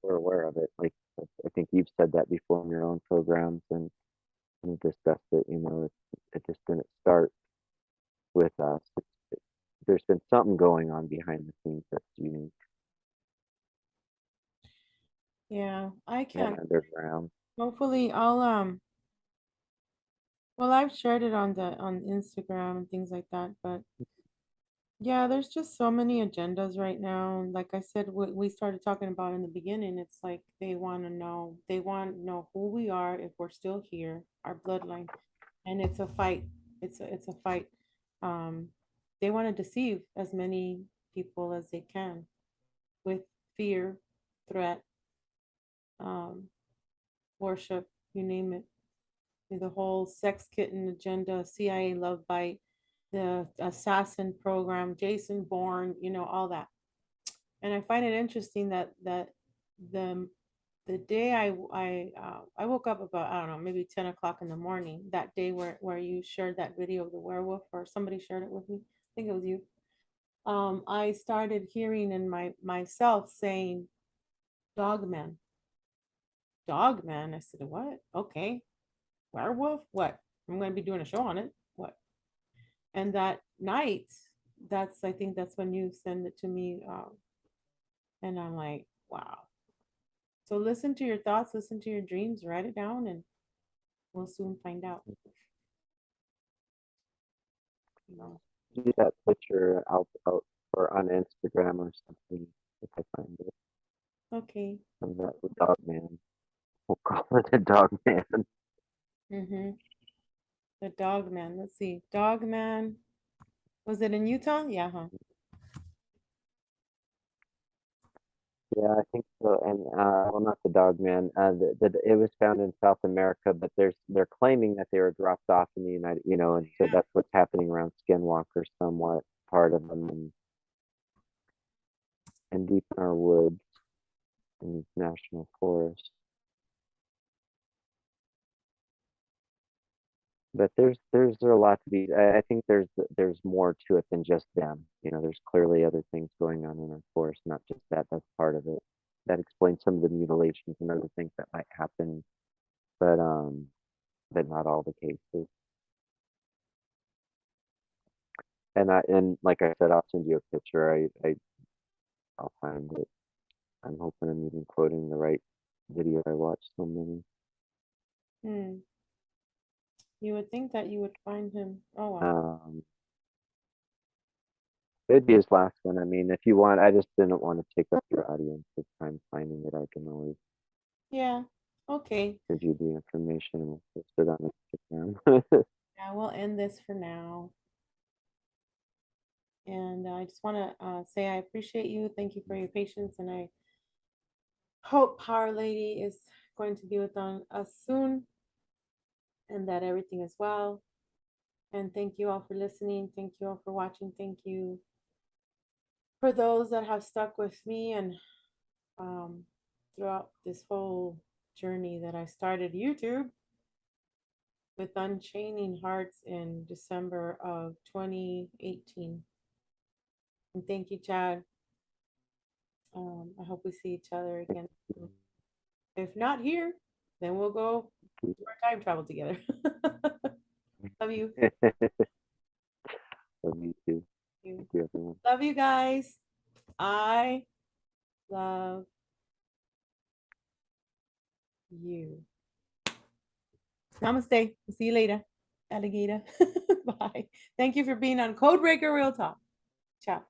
we're aware of it. Like I think you've said that before in your own programs, and discussed it. It just didn't start with us. There's been something going on behind the scenes that's unique yeah, I and can't. underground. Hopefully Well, I've shared it on Instagram and things like that, but yeah, there's just so many agendas right now. Like I said, what we started talking about in the beginning, it's like they want to know who we are if we're still here, our bloodline, and it's a fight. It's a fight. Um, they want to deceive as many people as they can with fear, threat, um, worship, you name it. The whole sex kitten agenda, CIA love bite, the assassin program, Jason Bourne, all that. And I find it interesting that the the day I woke up about, I don't know, maybe 10 o'clock in the morning that day where you shared that video of the werewolf, or somebody shared it with me. I think it was you. I started hearing in myself saying dogman, dogman. I said, what? Okay, werewolf, what? I'm going to be doing a show on it, what? And that night, I think that's when you send it to me, and I'm like, wow. So listen to your thoughts, listen to your dreams, write it down, and we'll soon find out. You know. Do that picture out or on Instagram or something if I find it. Okay. Of that dog man. We'll call it the dog man. Mm-hmm. The dog man. Let's see. Dog man. Was it in Utah? Yeah, huh? Yeah, I think so. And well, not the dog man. It was found in South America, but they're claiming that they were dropped off in the United, and so that's what's happening around Skinwalker, somewhat part of them, and deep in our woods in these national forests. But there's a lot to be. I think there's more to it than just them. There's clearly other things going on in our forest, not just that. That's part of it. That explains some of the mutilations and other things that might happen, but not all the cases. And like I said, I'll send you a picture. I'll find it. I'm hoping I'm even quoting the right video. I watched so many. Hmm. You would think that you would find him. Oh wow. It'd be his last one. I mean, if you want, I just didn't want to take up your audience with time finding it. I can always Yeah. Okay. give you the information and we'll post it on Instagram. Yeah, we'll end this for now. And I just want to say I appreciate you. Thank you for your patience. And I hope Our Lady is going to be with us soon and that everything is well. And thank you all for listening. Thank you all for watching. Thank you for those that have stuck with me and throughout this whole journey that I started YouTube with Unchaining Hearts in December of 2018. And thank you, Chad. I hope we see each other again. If not here, then we'll go do our time travel together. Love you. Love you too. Thank you, everyone. Love you guys. I love you. Namaste. See you later, alligator. Bye. Thank you for being on Codebreaker Real Talk. Ciao.